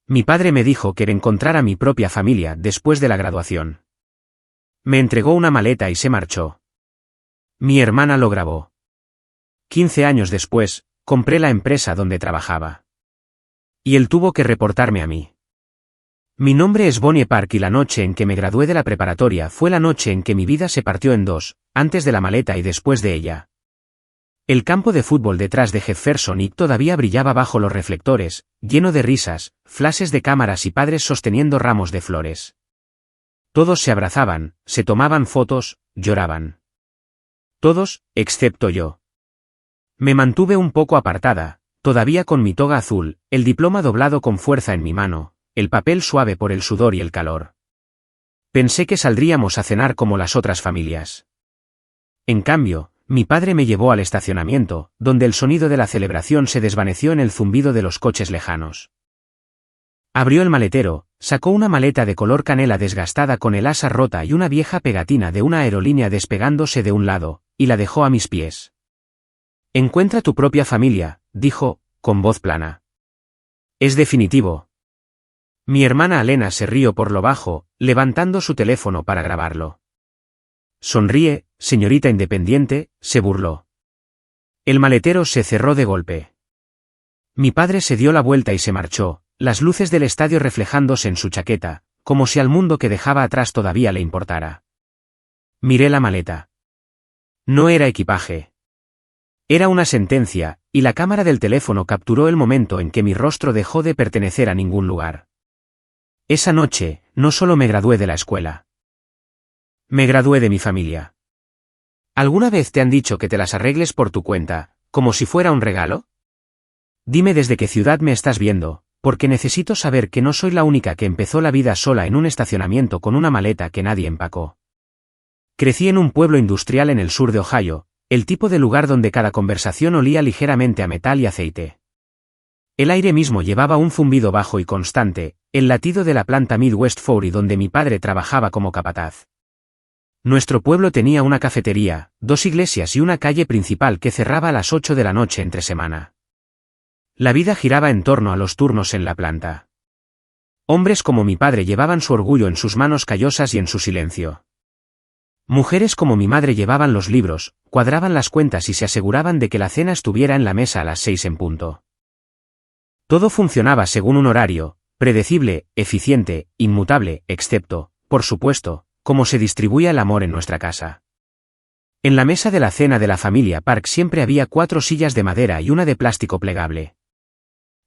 Mi padre me dijo que encontrara mi propia familia después de la graduación. Me entregó una maleta y se marchó. Mi hermana lo grabó. 15 años después, compré la empresa donde trabajaba. Y él tuvo que reportarme a mí. Mi nombre es Bonnie Park y la noche en que me gradué de la preparatoria fue la noche en que mi vida se partió en dos, antes de la maleta y después de ella. El campo de fútbol detrás de Jefferson Hill todavía brillaba bajo los reflectores, lleno de risas, flashes de cámaras y padres sosteniendo ramos de flores. Todos se abrazaban, se tomaban fotos, lloraban. Todos, excepto yo. Me mantuve un poco apartada, todavía con mi toga azul, el diploma doblado con fuerza en mi mano, el papel suave por el sudor y el calor. Pensé que saldríamos a cenar como las otras familias. En cambio, mi padre me llevó al estacionamiento, donde el sonido de la celebración se desvaneció en el zumbido de los coches lejanos. Abrió el maletero, sacó una maleta de color canela desgastada con el asa rota y una vieja pegatina de una aerolínea despegándose de un lado, y la dejó a mis pies. Encuentra tu propia familia, dijo, con voz plana. Es definitivo. Mi hermana Alena se rió por lo bajo, levantando su teléfono para grabarlo. Sonríe, señorita independiente, se burló. El maletero se cerró de golpe. Mi padre se dio la vuelta y se marchó, las luces del estadio reflejándose en su chaqueta, como si al mundo que dejaba atrás todavía le importara. Miré la maleta. No era equipaje. Era una sentencia, y la cámara del teléfono capturó el momento en que mi rostro dejó de pertenecer a ningún lugar. Esa noche, no solo me gradué de la escuela. Me gradué de mi familia. ¿Alguna vez te han dicho que te las arregles por tu cuenta, como si fuera un regalo? Dime desde qué ciudad me estás viendo, porque necesito saber que no soy la única que empezó la vida sola en un estacionamiento con una maleta que nadie empacó. Crecí en un pueblo industrial en el sur de Ohio, el tipo de lugar donde cada conversación olía ligeramente a metal y aceite. El aire mismo llevaba un zumbido bajo y constante, el latido de la planta Midwest Foury donde mi padre trabajaba como capataz. Nuestro pueblo tenía una cafetería, 2 iglesias y una calle principal que cerraba a las 8 de la noche entre semana. La vida giraba en torno a los turnos en la planta. Hombres como mi padre llevaban su orgullo en sus manos callosas y en su silencio. Mujeres como mi madre llevaban los libros, cuadraban las cuentas y se aseguraban de que la cena estuviera en la mesa a las 6 en punto. Todo funcionaba según un horario, predecible, eficiente, inmutable, excepto, por supuesto, cómo se distribuía el amor en nuestra casa. En la mesa de la cena de la familia Park siempre había 4 sillas de madera y una de plástico plegable.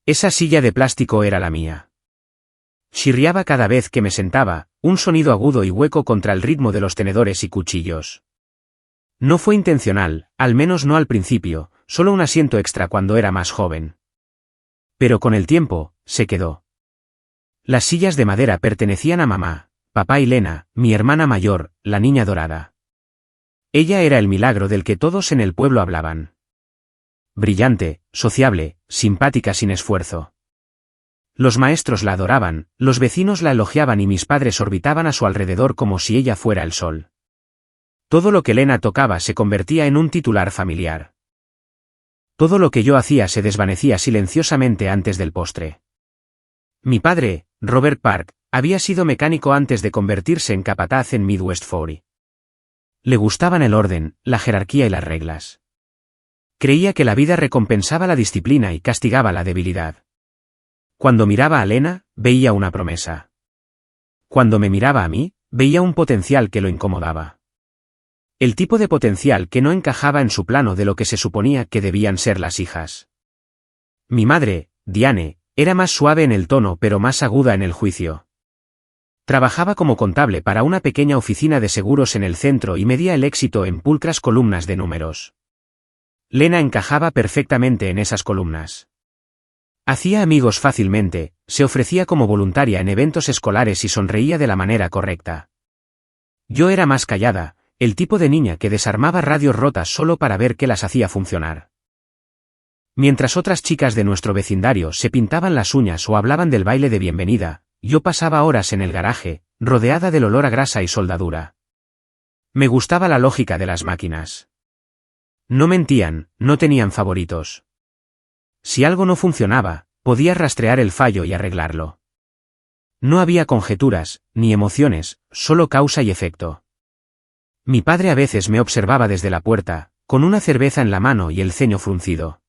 Esa silla de plástico era la mía. Chirriaba cada vez que me sentaba, un sonido agudo y hueco contra el ritmo de los tenedores y cuchillos. No fue intencional, al menos no al principio, solo un asiento extra cuando era más joven. Pero con el tiempo, se quedó. Las sillas de madera pertenecían a mamá, papá y Lena, mi hermana mayor, la niña dorada. Ella era el milagro del que todos en el pueblo hablaban. Brillante, sociable, simpática sin esfuerzo. Los maestros la adoraban, los vecinos la elogiaban y mis padres orbitaban a su alrededor como si ella fuera el sol. Todo lo que Lena tocaba se convertía en un titular familiar. Todo lo que yo hacía se desvanecía silenciosamente antes del postre. Mi padre, Robert Park, había sido mecánico antes de convertirse en capataz en Midwest Foury. Le gustaban el orden, la jerarquía y las reglas. Creía que la vida recompensaba la disciplina y castigaba la debilidad. Cuando miraba a Lena, veía una promesa. Cuando me miraba a mí, veía un potencial que lo incomodaba. El tipo de potencial que no encajaba en su plano de lo que se suponía que debían ser las hijas. Mi madre, Diane, era más suave en el tono pero más aguda en el juicio. Trabajaba como contable para una pequeña oficina de seguros en el centro y medía el éxito en pulcras columnas de números. Lena encajaba perfectamente en esas columnas. Hacía amigos fácilmente, se ofrecía como voluntaria en eventos escolares y sonreía de la manera correcta. Yo era más callada, el tipo de niña que desarmaba radios rotas solo para ver qué las hacía funcionar. Mientras otras chicas de nuestro vecindario se pintaban las uñas o hablaban del baile de bienvenida, yo pasaba horas en el garaje, rodeada del olor a grasa y soldadura. Me gustaba la lógica de las máquinas. No mentían, no tenían favoritos. Si algo no funcionaba, podías rastrear el fallo y arreglarlo. No había conjeturas, ni emociones, solo causa y efecto. Mi padre a veces me observaba desde la puerta, con una cerveza en la mano y el ceño fruncido.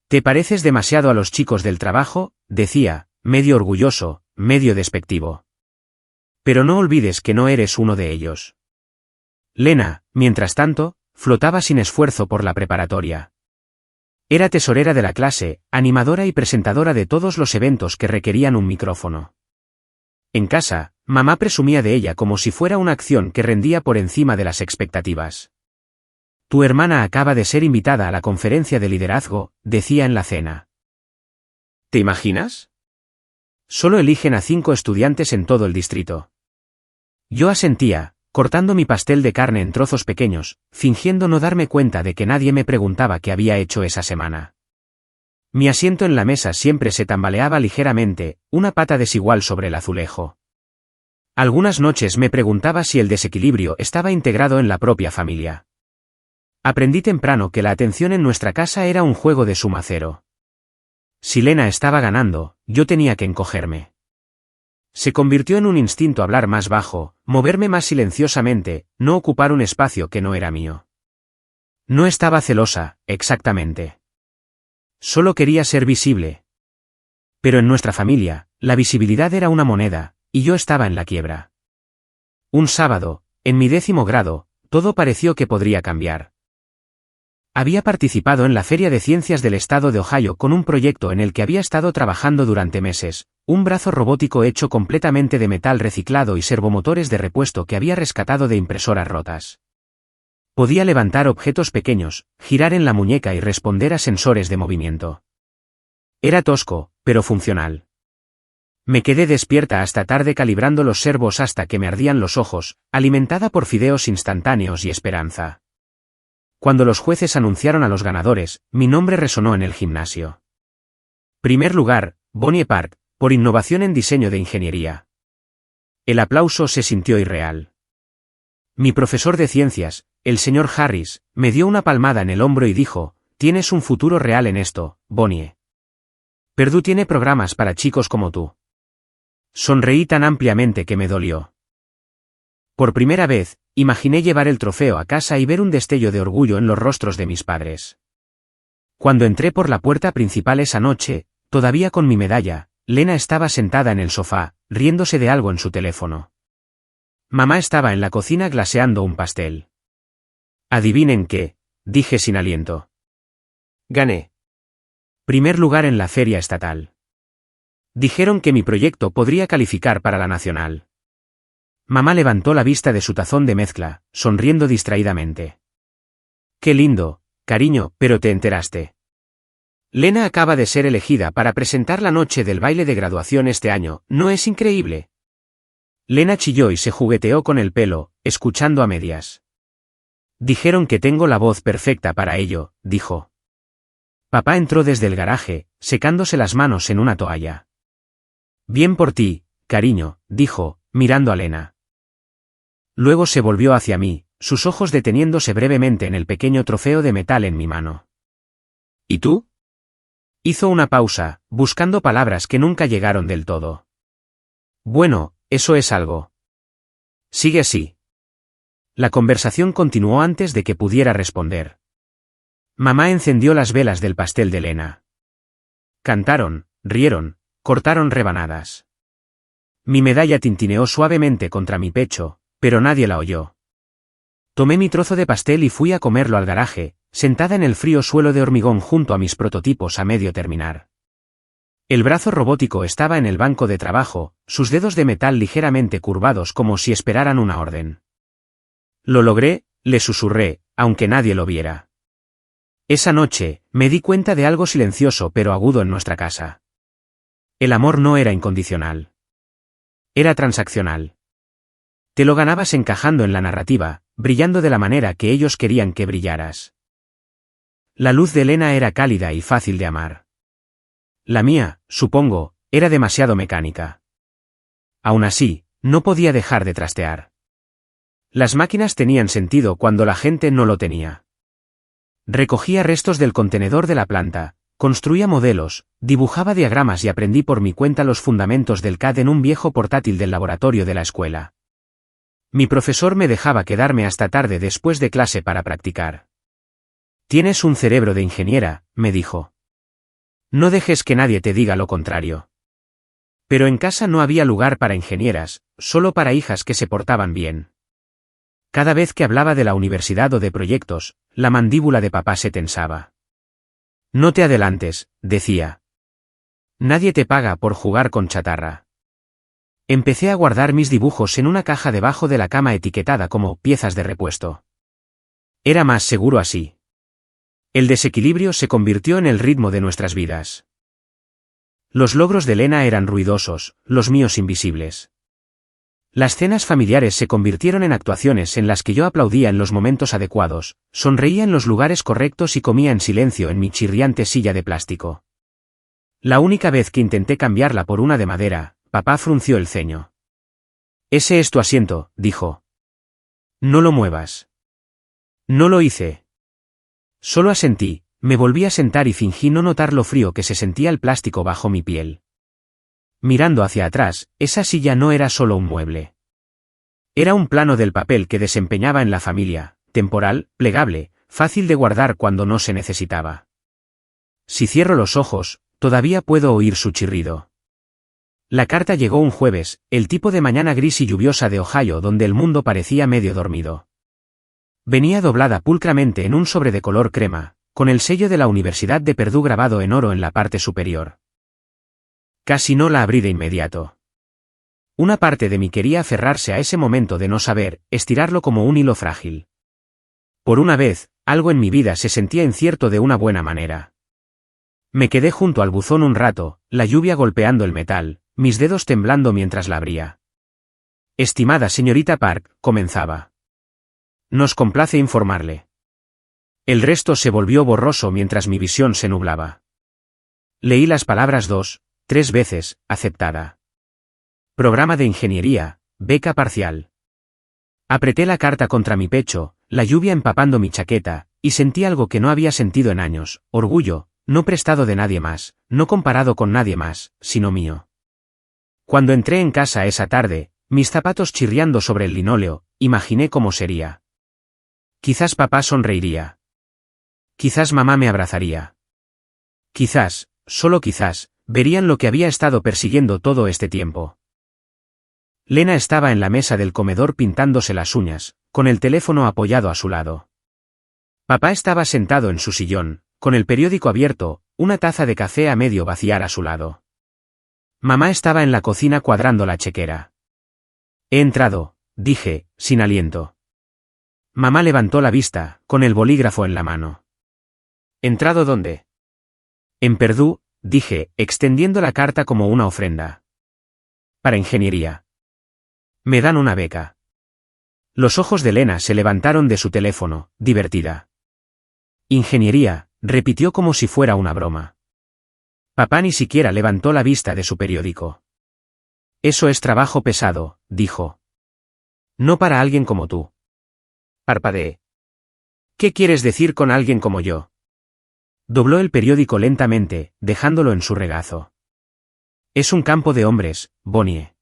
«Te pareces demasiado a los chicos del trabajo», decía, medio orgulloso, medio despectivo. «Pero no olvides que no eres uno de ellos». Lena, mientras tanto, flotaba sin esfuerzo por la preparatoria. Era tesorera de la clase, animadora y presentadora de todos los eventos que requerían un micrófono. En casa, mamá presumía de ella como si fuera una acción que rendía por encima de las expectativas. «Tu hermana acaba de ser invitada a la conferencia de liderazgo», decía en la cena. «¿Te imaginas? Solo eligen a 5 estudiantes en todo el distrito». Yo asentía, cortando mi pastel de carne en trozos pequeños, fingiendo no darme cuenta de que nadie me preguntaba qué había hecho esa semana. Mi asiento en la mesa siempre se tambaleaba ligeramente, una pata desigual sobre el azulejo. Algunas noches me preguntaba si el desequilibrio estaba integrado en la propia familia. Aprendí temprano que la atención en nuestra casa era un juego de suma cero. Si Lena estaba ganando, yo tenía que encogerme. Se convirtió en un instinto hablar más bajo, moverme más silenciosamente, no ocupar un espacio que no era mío. No estaba celosa, exactamente. Solo quería ser visible. Pero en nuestra familia, la visibilidad era una moneda, y yo estaba en la quiebra. Un sábado, en mi 10º grado, todo pareció que podría cambiar. Había participado en la Feria de Ciencias del Estado de Ohio con un proyecto en el que había estado trabajando durante meses, un brazo robótico hecho completamente de metal reciclado y servomotores de repuesto que había rescatado de impresoras rotas. Podía levantar objetos pequeños, girar en la muñeca y responder a sensores de movimiento. Era tosco, pero funcional. Me quedé despierta hasta tarde calibrando los servos hasta que me ardían los ojos, alimentada por fideos instantáneos y esperanza. Cuando los jueces anunciaron a los ganadores, mi nombre resonó en el gimnasio. Primer lugar, Bonnie Park, por innovación en diseño de ingeniería. El aplauso se sintió irreal. Mi profesor de ciencias, el señor Harris, me dio una palmada en el hombro y dijo: «Tienes un futuro real en esto, Bonnie. Purdue tiene programas para chicos como tú». Sonreí tan ampliamente que me dolió. Por primera vez, imaginé llevar el trofeo a casa y ver un destello de orgullo en los rostros de mis padres. Cuando entré por la puerta principal esa noche, todavía con mi medalla, Lena estaba sentada en el sofá, riéndose de algo en su teléfono. Mamá estaba en la cocina glaseando un pastel. «Adivinen qué», dije sin aliento. «Gané. Primer lugar en la feria estatal. Dijeron que mi proyecto podría calificar para la nacional». Mamá levantó la vista de su tazón de mezcla, sonriendo distraídamente. «Qué lindo, cariño, pero te enteraste. Lena acaba de ser elegida para presentar la noche del baile de graduación este año, ¿no es increíble?» Lena chilló y se jugueteó con el pelo, escuchando a medias. «Dijeron que tengo la voz perfecta para ello», dijo. Papá entró desde el garaje, secándose las manos en una toalla. «Bien por ti, cariño», dijo, mirando a Lena. Luego se volvió hacia mí, sus ojos deteniéndose brevemente en el pequeño trofeo de metal en mi mano. «¿Y tú?». Hizo una pausa, buscando palabras que nunca llegaron del todo. «Bueno, eso es algo». «Sigue así». La conversación continuó antes de que pudiera responder. Mamá encendió las velas del pastel de Lena. Cantaron, rieron, cortaron rebanadas. Mi medalla tintineó suavemente contra mi pecho, pero nadie la oyó. Tomé mi trozo de pastel y fui a comerlo al garaje, sentada en el frío suelo de hormigón junto a mis prototipos a medio terminar. El brazo robótico estaba en el banco de trabajo, sus dedos de metal ligeramente curvados como si esperaran una orden. «Lo logré», le susurré, aunque nadie lo viera. Esa noche, me di cuenta de algo silencioso pero agudo en nuestra casa. El amor no era incondicional. Era transaccional. Te lo ganabas encajando en la narrativa, brillando de la manera que ellos querían que brillaras. La luz de Lena era cálida y fácil de amar. La mía, supongo, era demasiado mecánica. Aún así, no podía dejar de trastear. Las máquinas tenían sentido cuando la gente no lo tenía. Recogía restos del contenedor de la planta, Construía modelos, dibujaba diagramas y aprendí por mi cuenta los fundamentos del CAD en un viejo portátil del laboratorio de la escuela. Mi profesor me dejaba quedarme hasta tarde después de clase para practicar. Tienes un cerebro de ingeniera, me dijo. No dejes que nadie te diga lo contrario. Pero en casa no había lugar para ingenieras, solo para hijas que se portaban bien. Cada vez que hablaba de la universidad o de proyectos, la mandíbula de papá se tensaba. No te adelantes, decía. Nadie te paga por jugar con chatarra. Empecé a guardar mis dibujos en una caja debajo de la cama etiquetada como piezas de repuesto. Era más seguro así. El desequilibrio se convirtió en el ritmo de nuestras vidas. Los logros de Lena eran ruidosos, los míos invisibles. Las cenas familiares se convirtieron en actuaciones en las que yo aplaudía en los momentos adecuados, sonreía en los lugares correctos y comía en silencio en mi chirriante silla de plástico. La única vez que intenté cambiarla por una de madera, papá frunció el ceño. Ese es tu asiento, dijo. No lo muevas. No lo hice. Solo asentí, me volví a sentar y fingí no notar lo frío que se sentía el plástico bajo mi piel. Mirando hacia atrás, esa silla no era solo un mueble. Era un plano del papel que desempeñaba en la familia, temporal, plegable, fácil de guardar cuando no se necesitaba. Si cierro los ojos, todavía puedo oír su chirrido. La carta llegó un jueves, el tipo de mañana gris y lluviosa de Ohio donde el mundo parecía medio dormido. Venía doblada pulcramente en un sobre de color crema, con el sello de la Universidad de Purdue grabado en oro en la parte superior. Casi no la abrí de inmediato. Una parte de mí quería aferrarse a ese momento de no saber, estirarlo como un hilo frágil. Por una vez, algo en mi vida se sentía incierto de una buena manera. Me quedé junto al buzón un rato, la lluvia golpeando el metal, mis dedos temblando mientras la abría. Estimada señorita Park, comenzaba. Nos complace informarle. El resto se volvió borroso mientras mi visión se nublaba. Leí las palabras 2, 3 veces, aceptada. Programa de ingeniería, beca parcial. Apreté la carta contra mi pecho, la lluvia empapando mi chaqueta, y sentí algo que no había sentido en años, orgullo, no prestado de nadie más, no comparado con nadie más, sino mío. Cuando entré en casa esa tarde, mis zapatos chirriando sobre el linóleo, imaginé cómo sería. Quizás papá sonreiría. Quizás mamá me abrazaría. Quizás, solo quizás, verían lo que había estado persiguiendo todo este tiempo. Lena estaba en la mesa del comedor pintándose las uñas, con el teléfono apoyado a su lado. Papá estaba sentado en su sillón, con el periódico abierto, una taza de café a medio vaciar a su lado. Mamá estaba en la cocina cuadrando la chequera. He entrado, dije, sin aliento. Mamá levantó la vista, con el bolígrafo en la mano. ¿Entrado dónde? En Purdue, dije, extendiendo la carta como una ofrenda. Para ingeniería. Me dan una beca. Los ojos de Lena se levantaron de su teléfono, divertida. Ingeniería, repitió como si fuera una broma. Papá ni siquiera levantó la vista de su periódico. Eso es trabajo pesado, dijo. No para alguien como tú. Parpadeé. ¿Qué quieres decir con alguien como yo? Dobló el periódico lentamente, dejándolo en su regazo. Es un campo de hombres, Bonnie.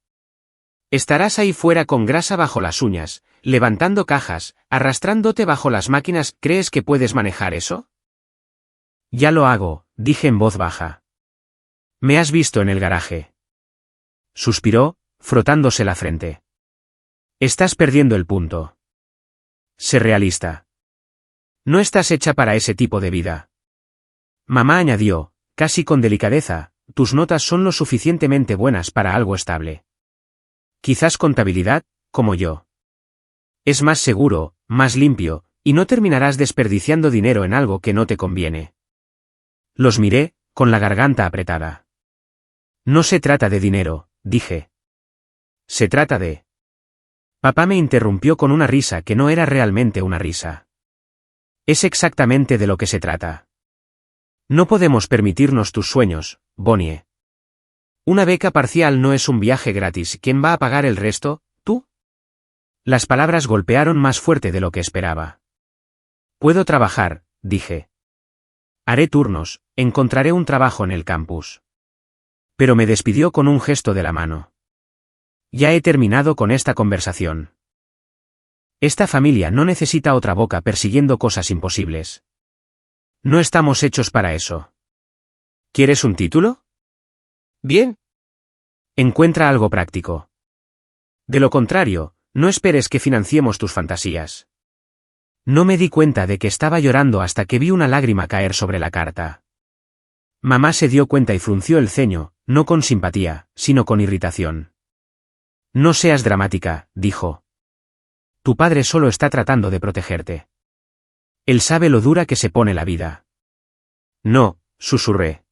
Estarás ahí fuera con grasa bajo las uñas, levantando cajas, arrastrándote bajo las máquinas. ¿Crees que puedes manejar eso? Ya lo hago, dije en voz baja. Me has visto en el garaje. Suspiró, frotándose la frente. Estás perdiendo el punto. Sé realista. No estás hecha para ese tipo de vida. Mamá añadió, casi con delicadeza, tus notas son lo suficientemente buenas para algo estable. Quizás contabilidad, como yo. Es más seguro, más limpio, y no terminarás desperdiciando dinero en algo que no te conviene. Los miré, con la garganta apretada. No se trata de dinero, dije. Se trata de... Papá me interrumpió con una risa que no era realmente una risa. Es exactamente de lo que se trata. No podemos permitirnos tus sueños, Bonnie. Una beca parcial no es un viaje gratis. ¿Quién va a pagar el resto? ¿Tú? Las palabras golpearon más fuerte de lo que esperaba. Puedo trabajar, dije. Haré turnos, encontraré un trabajo en el campus. Pero me despidió con un gesto de la mano. Ya he terminado con esta conversación. Esta familia no necesita otra boca persiguiendo cosas imposibles. No estamos hechos para eso. ¿Quieres un título? Bien. Encuentra algo práctico. De lo contrario, no esperes que financiemos tus fantasías. No me di cuenta de que estaba llorando hasta que vi una lágrima caer sobre la carta. Mamá se dio cuenta y frunció el ceño, no con simpatía, sino con irritación. No seas dramática, dijo. Tu padre solo está tratando de protegerte. Él sabe lo dura que se pone la vida. No, susurré.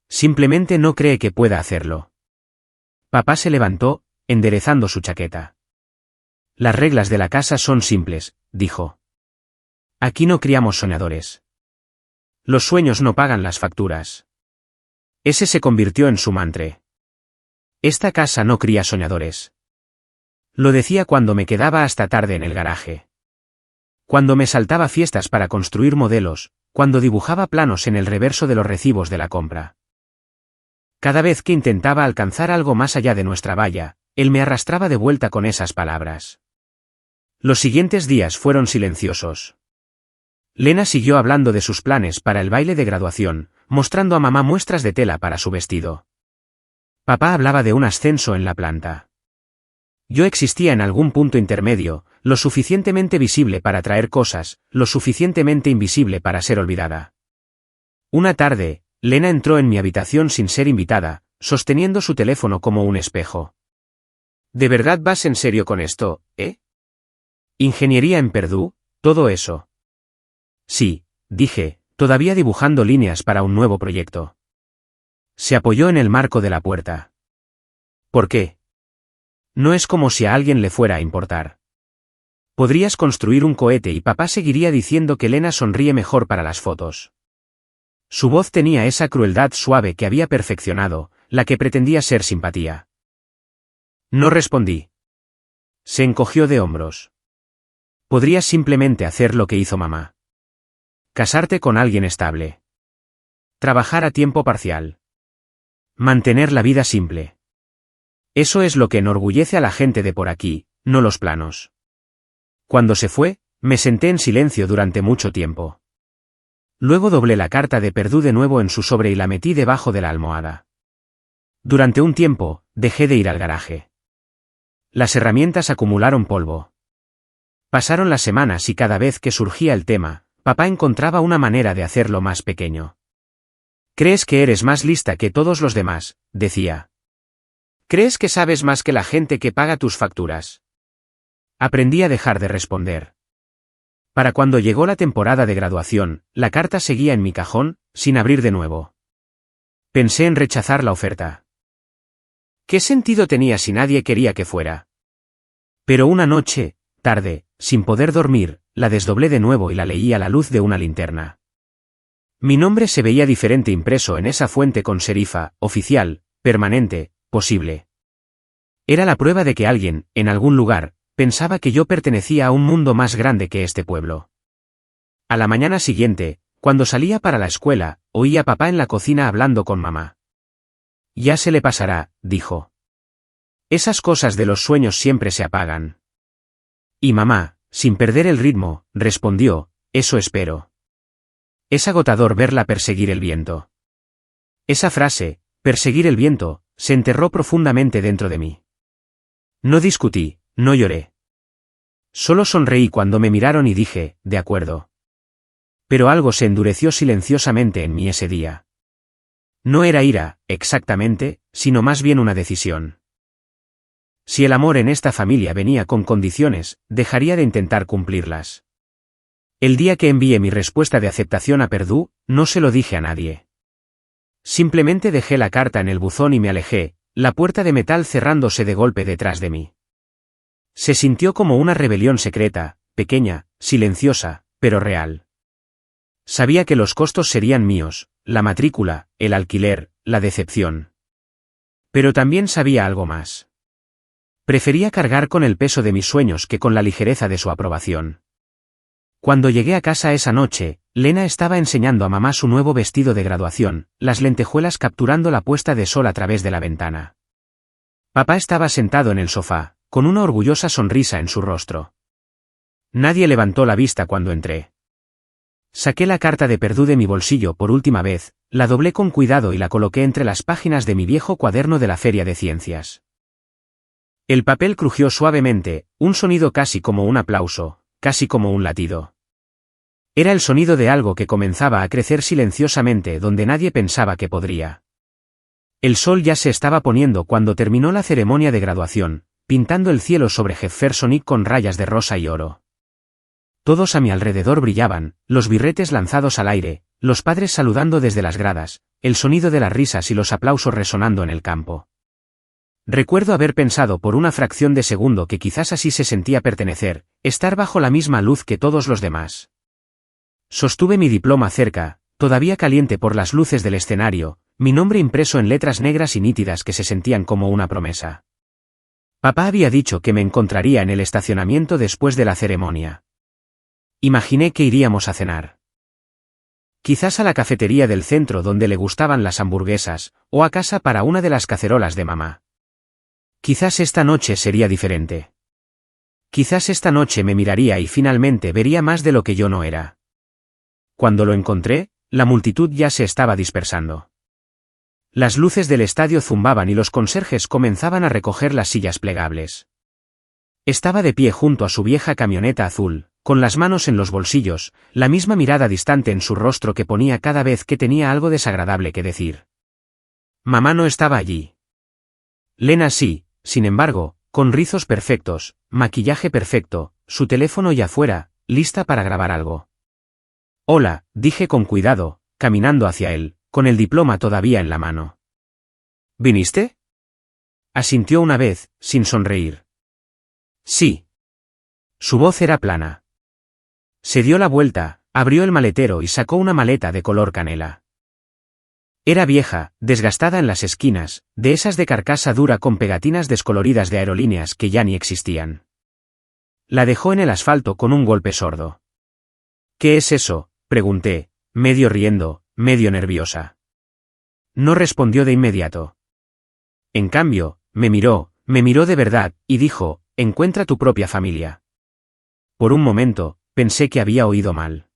Simplemente no cree que pueda hacerlo. Papá se levantó, enderezando su chaqueta. Las reglas de la casa son simples, dijo. Aquí no criamos soñadores. Los sueños no pagan las facturas. Ese se convirtió en su mantra. Esta casa no cría soñadores. Lo decía cuando me quedaba hasta tarde en el garaje. Cuando me saltaba fiestas para construir modelos, cuando dibujaba planos en el reverso de los recibos de la compra. Cada vez que intentaba alcanzar algo más allá de nuestra valla, él me arrastraba de vuelta con esas palabras. Los siguientes días fueron silenciosos. Lena siguió hablando de sus planes para el baile de graduación, mostrando a mamá muestras de tela para su vestido. Papá hablaba de un ascenso en la planta. Yo existía en algún punto intermedio, lo suficientemente visible para traer cosas, lo suficientemente invisible para ser olvidada. Una tarde, Lena entró en mi habitación sin ser invitada, sosteniendo su teléfono como un espejo. ¿De verdad vas en serio con esto, Ingeniería en Purdue, todo eso? Sí, dije, todavía dibujando líneas para un nuevo proyecto. Se apoyó en el marco de la puerta. ¿Por qué? No es como si a alguien le fuera a importar. Podrías construir un cohete y papá seguiría diciendo que Lena sonríe mejor para las fotos. Su voz tenía esa crueldad suave que había perfeccionado, la que pretendía ser simpatía. No respondí. Se encogió de hombros. Podrías simplemente hacer lo que hizo mamá. Casarte con alguien estable. Trabajar a tiempo parcial. Mantener la vida simple. Eso es lo que enorgullece a la gente de por aquí, no los planos. Cuando se fue, me senté en silencio durante mucho tiempo. Luego doblé la carta de Purdue de nuevo en su sobre y la metí debajo de la almohada. Durante un tiempo, dejé de ir al garaje. Las herramientas acumularon polvo. Pasaron las semanas y cada vez que surgía el tema, papá encontraba una manera de hacerlo más pequeño. ¿Crees que eres más lista que todos los demás?, decía. ¿Crees que sabes más que la gente que paga tus facturas? Aprendí a dejar de responder. Para cuando llegó la temporada de graduación, la carta seguía en mi cajón, sin abrir de nuevo. Pensé en rechazar la oferta. ¿Qué sentido tenía si nadie quería que fuera? Pero una noche, tarde, sin poder dormir, la desdoblé de nuevo y la leí a la luz de una linterna. Mi nombre se veía diferente impreso en esa fuente con serifa, oficial, permanente, posible. Era la prueba de que alguien, en algún lugar, pensaba que yo pertenecía a un mundo más grande que este pueblo. A la mañana siguiente, cuando salía para la escuela, oí a papá en la cocina hablando con mamá. Ya se le pasará, dijo. Esas cosas de los sueños siempre se apagan. Y mamá, sin perder el ritmo, respondió, eso espero. Es agotador verla perseguir el viento. Esa frase, perseguir el viento, se enterró profundamente dentro de mí. No discutí, no lloré. Solo sonreí cuando me miraron y dije, de acuerdo. Pero algo se endureció silenciosamente en mí ese día. No era ira, exactamente, sino más bien una decisión. Si el amor en esta familia venía con condiciones, dejaría de intentar cumplirlas. El día que envié mi respuesta de aceptación a Purdue, no se lo dije a nadie. Simplemente dejé la carta en el buzón y me alejé, la puerta de metal cerrándose de golpe detrás de mí. Se sintió como una rebelión secreta, pequeña, silenciosa, pero real. Sabía que los costos serían míos, la matrícula, el alquiler, la decepción. Pero también sabía algo más. Prefería cargar con el peso de mis sueños que con la ligereza de su aprobación. Cuando llegué a casa esa noche, Lena estaba enseñando a mamá su nuevo vestido de graduación, las lentejuelas capturando la puesta de sol a través de la ventana. Papá estaba sentado en el sofá, con una orgullosa sonrisa en su rostro. Nadie levantó la vista cuando entré. Saqué la carta de Perdú de mi bolsillo por última vez, la doblé con cuidado y la coloqué entre las páginas de mi viejo cuaderno de la Feria de Ciencias. El papel crujió suavemente, un sonido casi como un aplauso, casi como un latido. Era el sonido de algo que comenzaba a crecer silenciosamente donde nadie pensaba que podría. El sol ya se estaba poniendo cuando terminó la ceremonia de graduación, pintando el cielo sobre Jefferson con rayas de rosa y oro. Todos a mi alrededor brillaban, los birretes lanzados al aire, los padres saludando desde las gradas, el sonido de las risas y los aplausos resonando en el campo. Recuerdo haber pensado por una fracción de segundo que quizás así se sentía pertenecer, estar bajo la misma luz que todos los demás. Sostuve mi diploma cerca, todavía caliente por las luces del escenario, mi nombre impreso en letras negras y nítidas que se sentían como una promesa. Papá había dicho que me encontraría en el estacionamiento después de la ceremonia. Imaginé que iríamos a cenar. Quizás a la cafetería del centro donde le gustaban las hamburguesas, o a casa para una de las cacerolas de mamá. Quizás esta noche sería diferente. Quizás esta noche me miraría y finalmente vería más de lo que yo no era. Cuando lo encontré, la multitud ya se estaba dispersando. Las luces del estadio zumbaban y los conserjes comenzaban a recoger las sillas plegables. Estaba de pie junto a su vieja camioneta azul, con las manos en los bolsillos, la misma mirada distante en su rostro que ponía cada vez que tenía algo desagradable que decir. Mamá no estaba allí. Lena sí, sin embargo, con rizos perfectos, maquillaje perfecto, su teléfono ya fuera, lista para grabar algo. Hola, dije con cuidado, caminando hacia él, con el diploma todavía en la mano. ¿Viniste? Asintió una vez, sin sonreír. Sí. Su voz era plana. Se dio la vuelta, abrió el maletero y sacó una maleta de color canela. Era vieja, desgastada en las esquinas, de esas de carcasa dura con pegatinas descoloridas de aerolíneas que ya ni existían. La dejó en el asfalto con un golpe sordo. ¿Qué es eso?, pregunté, medio riendo, medio nerviosa. No respondió de inmediato. En cambio, me miró de verdad, y dijo, encuentra tu propia familia. Por un momento, pensé que había oído mal.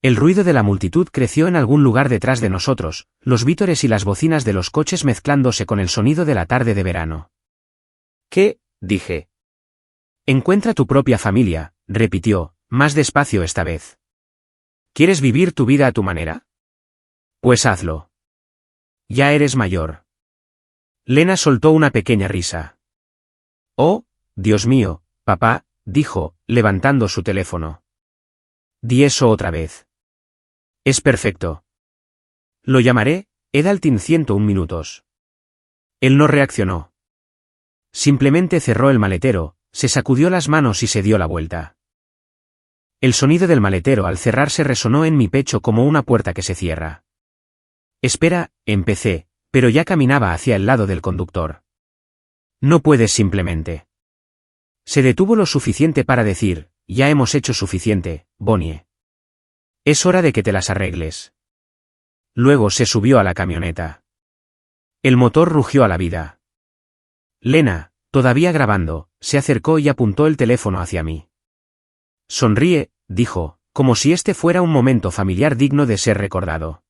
El ruido de la multitud creció en algún lugar detrás de nosotros, los vítores y las bocinas de los coches mezclándose con el sonido de la tarde de verano. ¿Qué?, dije. Encuentra tu propia familia, repitió, más despacio esta vez. ¿Quieres vivir tu vida a tu manera? Pues hazlo. Ya eres mayor. Lena soltó una pequeña risa. Oh, Dios mío, papá, dijo, levantando su teléfono. Di eso otra vez. Es perfecto. Lo llamaré, Edaltin 101 minutos. Él no reaccionó. Simplemente cerró el maletero, se sacudió las manos y se dio la vuelta. El sonido del maletero al cerrarse resonó en mi pecho como una puerta que se cierra. Espera, empecé, pero ya caminaba hacia el lado del conductor. No puedes simplemente. Se detuvo lo suficiente para decir, ya hemos hecho suficiente, Bonnie. Es hora de que te las arregles. Luego se subió a la camioneta. El motor rugió a la vida. Lena, todavía grabando, se acercó y apuntó el teléfono hacia mí. Sonríe, dijo, como si este fuera un momento familiar digno de ser recordado.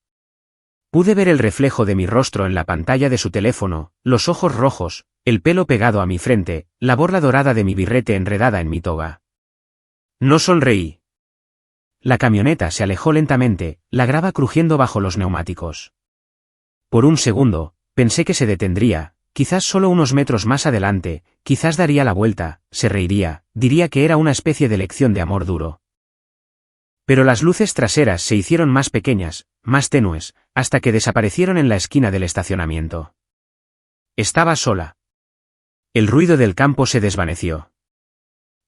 Pude ver el reflejo de mi rostro en la pantalla de su teléfono, los ojos rojos, el pelo pegado a mi frente, la borla dorada de mi birrete enredada en mi toga. No sonreí. La camioneta se alejó lentamente, la grava crujiendo bajo los neumáticos. Por un segundo, pensé que se detendría, quizás solo unos metros más adelante, quizás daría la vuelta, se reiría, diría que era una especie de lección de amor duro. Pero las luces traseras se hicieron más pequeñas, más tenues, hasta que desaparecieron en la esquina del estacionamiento. Estaba sola. El ruido del campo se desvaneció.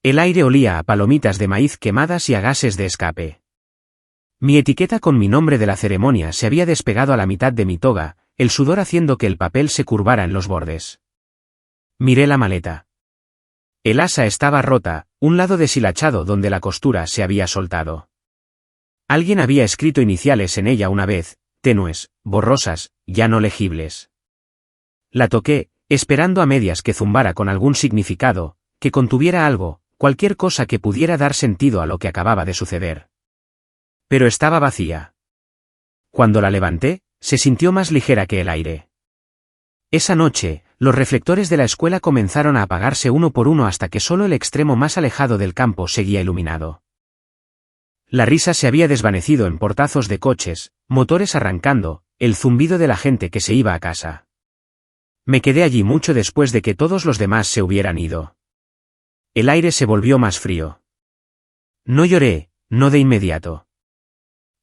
El aire olía a palomitas de maíz quemadas y a gases de escape. Mi etiqueta con mi nombre de la ceremonia se había despegado a la mitad de mi toga, el sudor haciendo que el papel se curvara en los bordes. Miré la maleta. El asa estaba rota, un lado deshilachado donde la costura se había soltado. Alguien había escrito iniciales en ella una vez, tenues, borrosas, ya no legibles. La toqué, esperando a medias que zumbara con algún significado, que contuviera algo, cualquier cosa que pudiera dar sentido a lo que acababa de suceder. Pero estaba vacía. Cuando la levanté, se sintió más ligera que el aire. Esa noche, los reflectores de la escuela comenzaron a apagarse uno por uno hasta que solo el extremo más alejado del campo seguía iluminado. La risa se había desvanecido en portazos de coches, motores arrancando, el zumbido de la gente que se iba a casa. Me quedé allí mucho después de que todos los demás se hubieran ido. El aire se volvió más frío. No lloré, no de inmediato.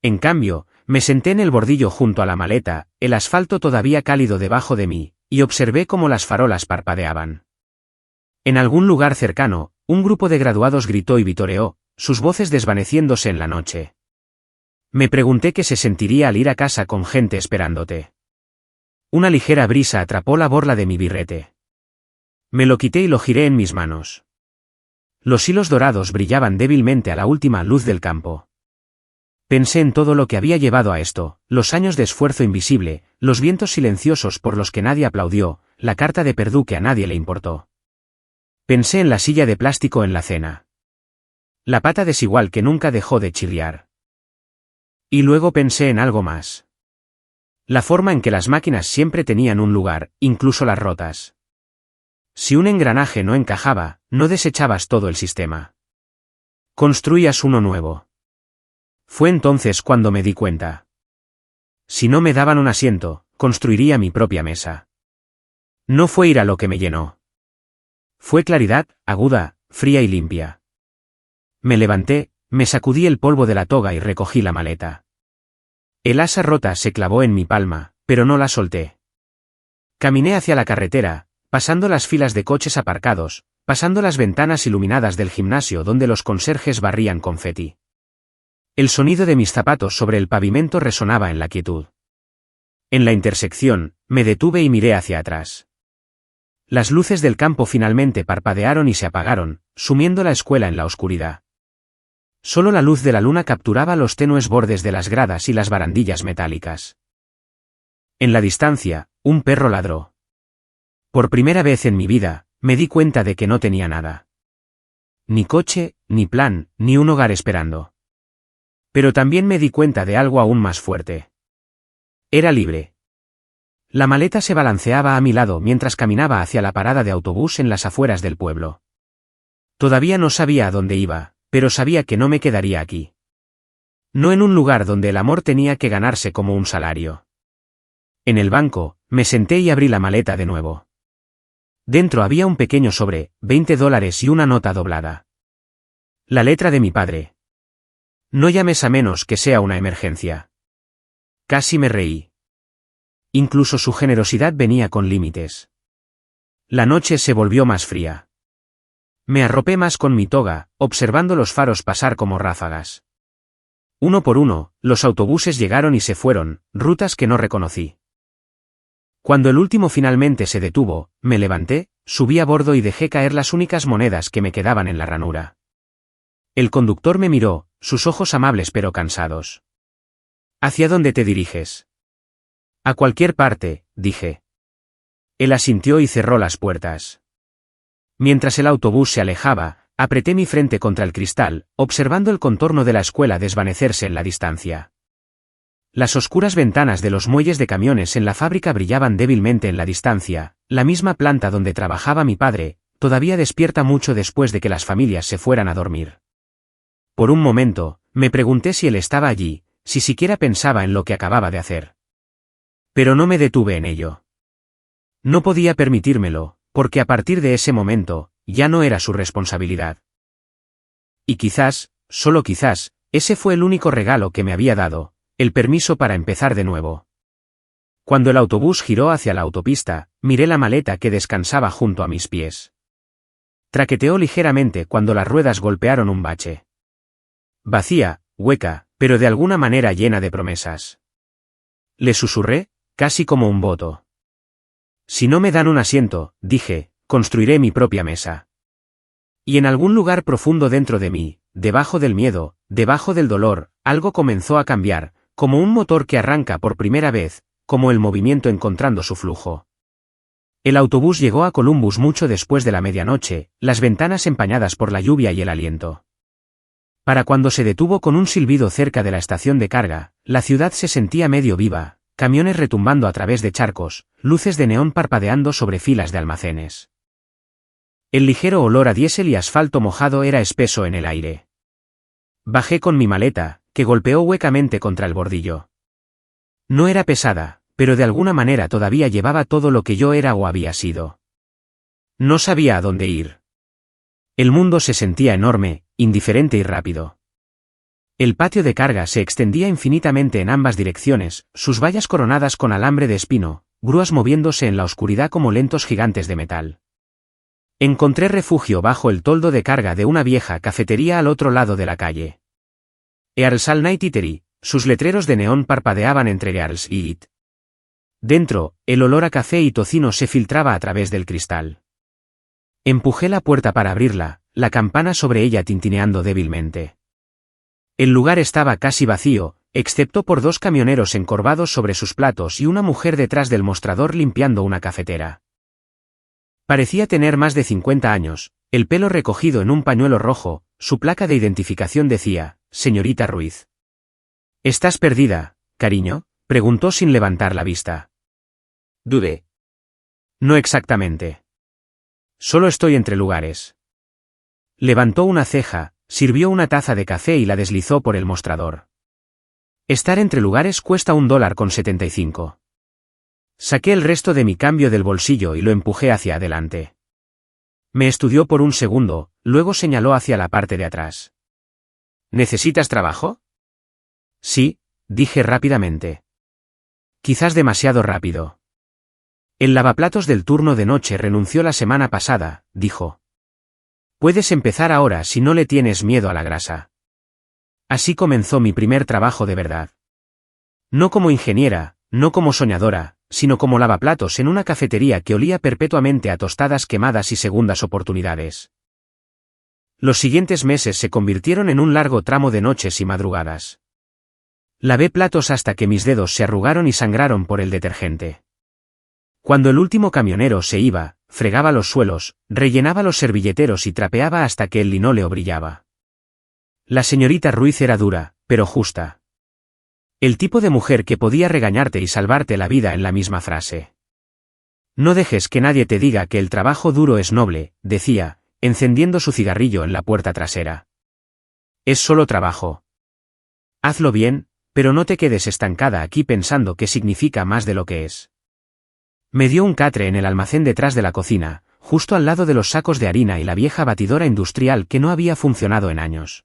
En cambio, me senté en el bordillo junto a la maleta, el asfalto todavía cálido debajo de mí, y observé cómo las farolas parpadeaban. En algún lugar cercano, un grupo de graduados gritó y vitoreó, sus voces desvaneciéndose en la noche. Me pregunté qué se sentiría al ir a casa con gente esperándote. Una ligera brisa atrapó la borla de mi birrete. Me lo quité y lo giré en mis manos. Los hilos dorados brillaban débilmente a la última luz del campo. Pensé en todo lo que había llevado a esto, los años de esfuerzo invisible, los vientos silenciosos por los que nadie aplaudió, la carta de Perdue que a nadie le importó. Pensé en la silla de plástico en la cena. La pata desigual que nunca dejó de chirriar. Y luego pensé en algo más. La forma en que las máquinas siempre tenían un lugar, incluso las rotas. Si un engranaje no encajaba, no desechabas todo el sistema. Construías uno nuevo. Fue entonces cuando me di cuenta. Si no me daban un asiento, construiría mi propia mesa. No fue ira lo que me llenó. Fue claridad, aguda, fría y limpia. Me levanté, me sacudí el polvo de la toga y recogí la maleta. El asa rota se clavó en mi palma, pero no la solté. Caminé hacia la carretera, pasando las filas de coches aparcados, pasando las ventanas iluminadas del gimnasio donde los conserjes barrían confeti. El sonido de mis zapatos sobre el pavimento resonaba en la quietud. En la intersección, me detuve y miré hacia atrás. Las luces del campo finalmente parpadearon y se apagaron, sumiendo la escuela en la oscuridad. Solo la luz de la luna capturaba los tenues bordes de las gradas y las barandillas metálicas. En la distancia, un perro ladró. Por primera vez en mi vida, me di cuenta de que no tenía nada. Ni coche, ni plan, ni un hogar esperando. Pero también me di cuenta de algo aún más fuerte. Era libre. La maleta se balanceaba a mi lado mientras caminaba hacia la parada de autobús en las afueras del pueblo. Todavía no sabía a dónde iba, pero sabía que no me quedaría aquí. No en un lugar donde el amor tenía que ganarse como un salario. En el banco, me senté y abrí la maleta de nuevo. Dentro había un pequeño sobre, $20 y una nota doblada. La letra de mi padre. No llames a menos que sea una emergencia. Casi me reí. Incluso su generosidad venía con límites. La noche se volvió más fría. Me arropé más con mi toga, observando los faros pasar como ráfagas. Uno por uno, los autobuses llegaron y se fueron, rutas que no reconocí. Cuando el último finalmente se detuvo, me levanté, subí a bordo y dejé caer las únicas monedas que me quedaban en la ranura. El conductor me miró, sus ojos amables pero cansados. ¿Hacia dónde te diriges? A cualquier parte, dije. Él asintió y cerró las puertas. Mientras el autobús se alejaba, apreté mi frente contra el cristal, observando el contorno de la escuela desvanecerse en la distancia. Las oscuras ventanas de los muelles de camiones en la fábrica brillaban débilmente en la distancia, la misma planta donde trabajaba mi padre, todavía despierta mucho después de que las familias se fueran a dormir. Por un momento, me pregunté si él estaba allí, si siquiera pensaba en lo que acababa de hacer. Pero no me detuve en ello. No podía permitírmelo, porque a partir de ese momento, ya no era su responsabilidad. Y quizás, solo quizás, ese fue el único regalo que me había dado, el permiso para empezar de nuevo. Cuando el autobús giró hacia la autopista, miré la maleta que descansaba junto a mis pies. Traqueteó ligeramente cuando las ruedas golpearon un bache. Vacía, hueca, pero de alguna manera llena de promesas. Le susurré, casi como un voto. Si no me dan un asiento, dije, construiré mi propia mesa. Y en algún lugar profundo dentro de mí, debajo del miedo, debajo del dolor, algo comenzó a cambiar, como un motor que arranca por primera vez, como el movimiento encontrando su flujo. El autobús llegó a Columbus mucho después de la medianoche, las ventanas empañadas por la lluvia y el aliento. Para cuando se detuvo con un silbido cerca de la estación de carga, la ciudad se sentía medio viva, camiones retumbando a través de charcos, luces de neón parpadeando sobre filas de almacenes. El ligero olor a diésel y asfalto mojado era espeso en el aire. Bajé con mi maleta, que golpeó huecamente contra el bordillo. No era pesada, pero de alguna manera todavía llevaba todo lo que yo era o había sido. No sabía a dónde ir. El mundo se sentía enorme, indiferente y rápido. El patio de carga se extendía infinitamente en ambas direcciones, sus vallas coronadas con alambre de espino, grúas moviéndose en la oscuridad como lentos gigantes de metal. Encontré refugio bajo el toldo de carga de una vieja cafetería al otro lado de la calle. Earl's All Night Eatery, sus letreros de neón parpadeaban entre Earl's y It. Dentro, el olor a café y tocino se filtraba a través del cristal. Empujé la puerta para abrirla, la campana sobre ella tintineando débilmente. El lugar estaba casi vacío, excepto por dos camioneros encorvados sobre sus platos y una mujer detrás del mostrador limpiando una cafetera. Parecía tener más de 50 años, el pelo recogido en un pañuelo rojo, su placa de identificación decía, señorita Ruiz. ¿Estás perdida, cariño?, preguntó sin levantar la vista. Dudé. No exactamente. Solo estoy entre lugares. Levantó una ceja, sirvió una taza de café y la deslizó por el mostrador. Estar entre lugares cuesta $1.75. Saqué el resto de mi cambio del bolsillo y lo empujé hacia adelante. Me estudió por un segundo, luego señaló hacia la parte de atrás. ¿Necesitas trabajo? Sí, dije rápidamente. Quizás demasiado rápido. El lavaplatos del turno de noche renunció la semana pasada, dijo. Puedes empezar ahora si no le tienes miedo a la grasa. Así comenzó mi primer trabajo de verdad. No como ingeniera, no como soñadora, sino como lavaplatos en una cafetería que olía perpetuamente a tostadas quemadas y segundas oportunidades. Los siguientes meses se convirtieron en un largo tramo de noches y madrugadas. Lavé platos hasta que mis dedos se arrugaron y sangraron por el detergente. Cuando el último camionero se iba, fregaba los suelos, rellenaba los servilleteros y trapeaba hasta que el linóleo brillaba. La señorita Ruiz era dura, pero justa. El tipo de mujer que podía regañarte y salvarte la vida en la misma frase. No dejes que nadie te diga que el trabajo duro es noble, decía, encendiendo su cigarrillo en la puerta trasera. Es solo trabajo. Hazlo bien, pero no te quedes estancada aquí pensando que significa más de lo que es. Me dio un catre en el almacén detrás de la cocina, justo al lado de los sacos de harina y la vieja batidora industrial que no había funcionado en años.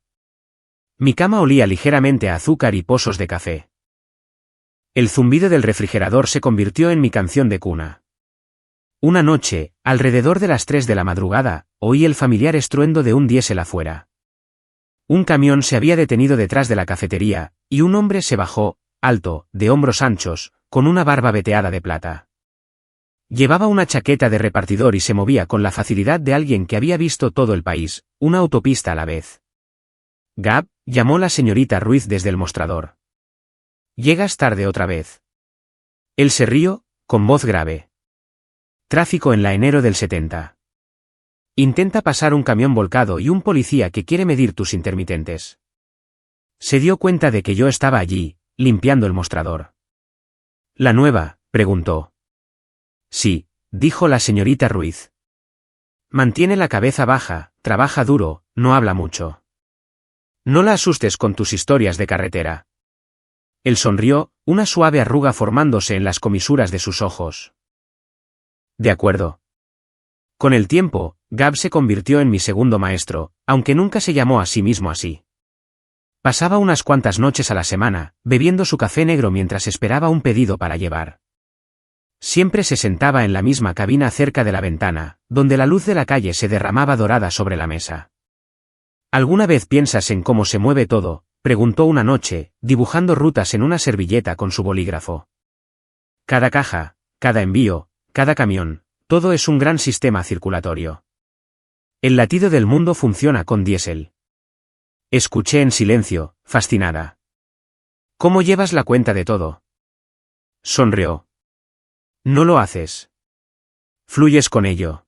Mi cama olía ligeramente a azúcar y pozos de café. El zumbido del refrigerador se convirtió en mi canción de cuna. Una noche, alrededor de las 3 de la madrugada, oí el familiar estruendo de un diésel afuera. Un camión se había detenido detrás de la cafetería, y un hombre se bajó, alto, de hombros anchos, con una barba veteada de plata. Llevaba una chaqueta de repartidor y se movía con la facilidad de alguien que había visto todo el país, una autopista a la vez. Gab, llamó la señorita Ruiz desde el mostrador. Llegas tarde otra vez. Él se rió, con voz grave. Tráfico en la enero del 70. Intenta pasar un camión volcado y un policía que quiere medir tus intermitentes. Se dio cuenta de que yo estaba allí, limpiando el mostrador. ¿La nueva?, preguntó. Sí, dijo la señorita Ruiz. Mantiene la cabeza baja, trabaja duro, no habla mucho. No la asustes con tus historias de carretera. Él sonrió, una suave arruga formándose en las comisuras de sus ojos. De acuerdo. Con el tiempo, Gab se convirtió en mi segundo maestro, aunque nunca se llamó a sí mismo así. Pasaba unas cuantas noches a la semana, bebiendo su café negro mientras esperaba un pedido para llevar. Siempre se sentaba en la misma cabina cerca de la ventana, donde la luz de la calle se derramaba dorada sobre la mesa. ¿Alguna vez piensas en cómo se mueve todo?, preguntó una noche, dibujando rutas en una servilleta con su bolígrafo. Cada caja, cada envío, cada camión, todo es un gran sistema circulatorio. El latido del mundo funciona con diésel. Escuché en silencio, fascinada. ¿Cómo llevas la cuenta de todo? Sonrió. No lo haces. Fluyes con ello.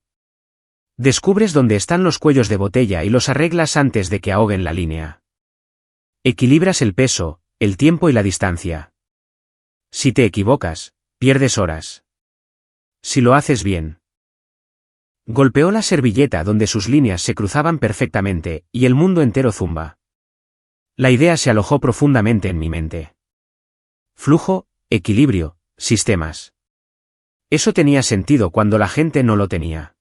Descubres dónde están los cuellos de botella y los arreglas antes de que ahoguen la línea. Equilibras el peso, el tiempo y la distancia. Si te equivocas, pierdes horas. Si lo haces bien. Golpeó la servilleta donde sus líneas se cruzaban perfectamente, y el mundo entero zumba. La idea se alojó profundamente en mi mente. Flujo, equilibrio, sistemas. Eso tenía sentido cuando la gente no lo tenía.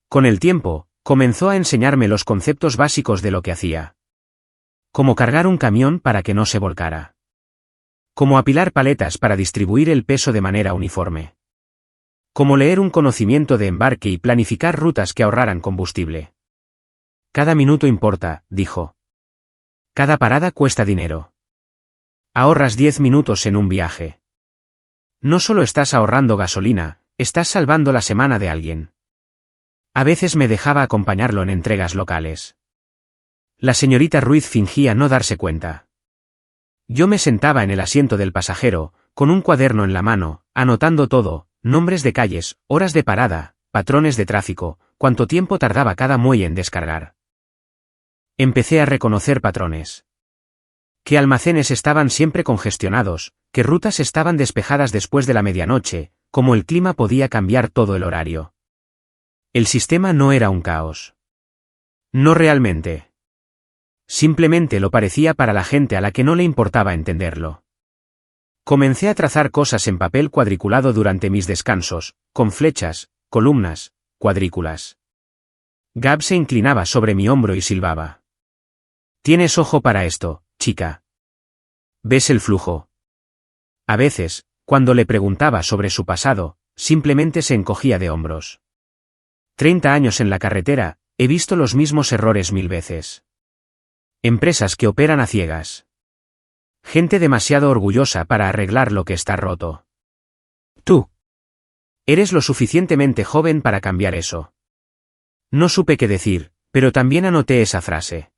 Con el tiempo, comenzó a enseñarme los conceptos básicos de lo que hacía. Cómo cargar un camión para que no se volcara. Cómo apilar paletas para distribuir el peso de manera uniforme. Cómo leer un conocimiento de embarque y planificar rutas que ahorraran combustible. Cada minuto importa, dijo. Cada parada cuesta dinero. Ahorras 10 minutos en un viaje. No solo estás ahorrando gasolina, estás salvando la semana de alguien. A veces me dejaba acompañarlo en entregas locales. La señorita Ruiz fingía no darse cuenta. Yo me sentaba en el asiento del pasajero, con un cuaderno en la mano, anotando todo, nombres de calles, horas de parada, patrones de tráfico, cuánto tiempo tardaba cada muelle en descargar. Empecé a reconocer patrones. ¿Qué almacenes estaban siempre congestionados? ¿Qué rutas estaban despejadas después de la medianoche? ¿Cómo el clima podía cambiar todo el horario? El sistema no era un caos. No realmente. Simplemente lo parecía para la gente a la que no le importaba entenderlo. Comencé a trazar cosas en papel cuadriculado durante mis descansos, con flechas, columnas, cuadrículas. Gab se inclinaba sobre mi hombro y silbaba. Tienes ojo para esto, chica. ¿Ves el flujo? A veces, cuando le preguntaba sobre su pasado, simplemente se encogía de hombros. 30 años en la carretera, he visto los mismos errores 1000 veces. Empresas que operan a ciegas. Gente demasiado orgullosa para arreglar lo que está roto. Tú. Eres lo suficientemente joven para cambiar eso. No supe qué decir, pero también anoté esa frase.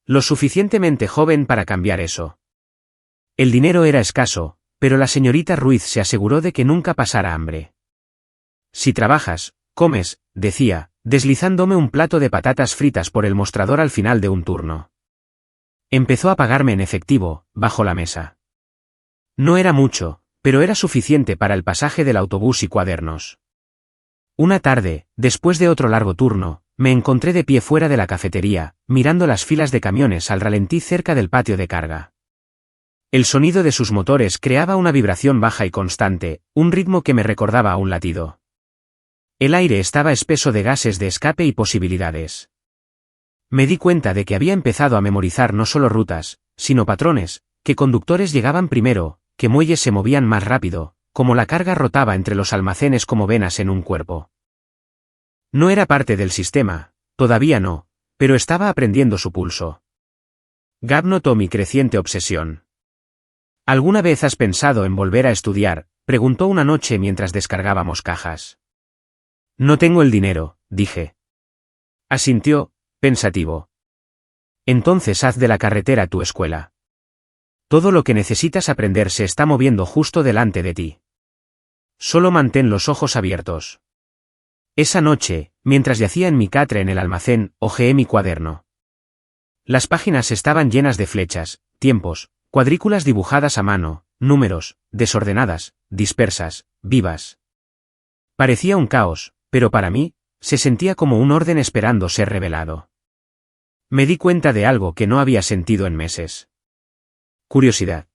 Lo suficientemente joven para cambiar eso. El dinero era escaso, pero la señorita Ruiz se aseguró de que nunca pasara hambre. Si trabajas, comes, decía, deslizándome un plato de patatas fritas por el mostrador al final de un turno. Empezó a pagarme en efectivo, bajo la mesa. No era mucho, pero era suficiente para el pasaje del autobús y cuadernos. Una tarde, después de otro largo turno, me encontré de pie fuera de la cafetería, mirando las filas de camiones al ralentí cerca del patio de carga. El sonido de sus motores creaba una vibración baja y constante, un ritmo que me recordaba a un latido. El aire estaba espeso de gases de escape y posibilidades. Me di cuenta de que había empezado a memorizar no solo rutas, sino patrones, que conductores llegaban primero, que muelles se movían más rápido, como la carga rotaba entre los almacenes como venas en un cuerpo. No era parte del sistema, todavía no, pero estaba aprendiendo su pulso. Gab notó mi creciente obsesión. ¿Alguna vez has pensado en volver a estudiar?, preguntó una noche mientras descargábamos cajas. No tengo el dinero, dije. Asintió, pensativo. Entonces haz de la carretera tu escuela. Todo lo que necesitas aprender se está moviendo justo delante de ti. Solo mantén los ojos abiertos. Esa noche, mientras yacía en mi catre en el almacén, hojeé mi cuaderno. Las páginas estaban llenas de flechas, tiempos, cuadrículas dibujadas a mano, números, desordenadas, dispersas, vivas. Parecía un caos, pero para mí, se sentía como un orden esperando ser revelado. Me di cuenta de algo que no había sentido en meses. Curiosidad.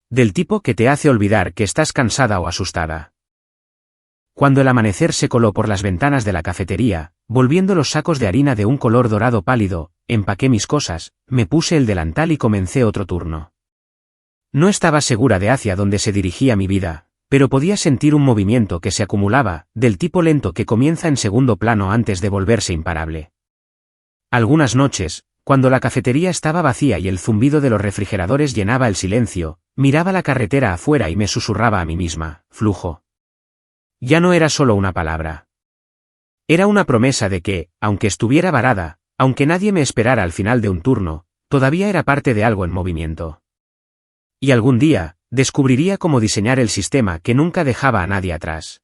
Del tipo que te hace olvidar que estás cansada o asustada. Cuando el amanecer se coló por las ventanas de la cafetería, volviendo los sacos de harina de un color dorado pálido, empaqué mis cosas, me puse el delantal y comencé otro turno. No estaba segura de hacia dónde se dirigía mi vida, pero podía sentir un movimiento que se acumulaba, del tipo lento que comienza en segundo plano antes de volverse imparable. Algunas noches, cuando la cafetería estaba vacía y el zumbido de los refrigeradores llenaba el silencio, miraba la carretera afuera y me susurraba a mí misma, flujo. Ya no era solo una palabra. Era una promesa de que, aunque estuviera varada, aunque nadie me esperara al final de un turno, todavía era parte de algo en movimiento. Y algún día, descubriría cómo diseñar el sistema que nunca dejaba a nadie atrás.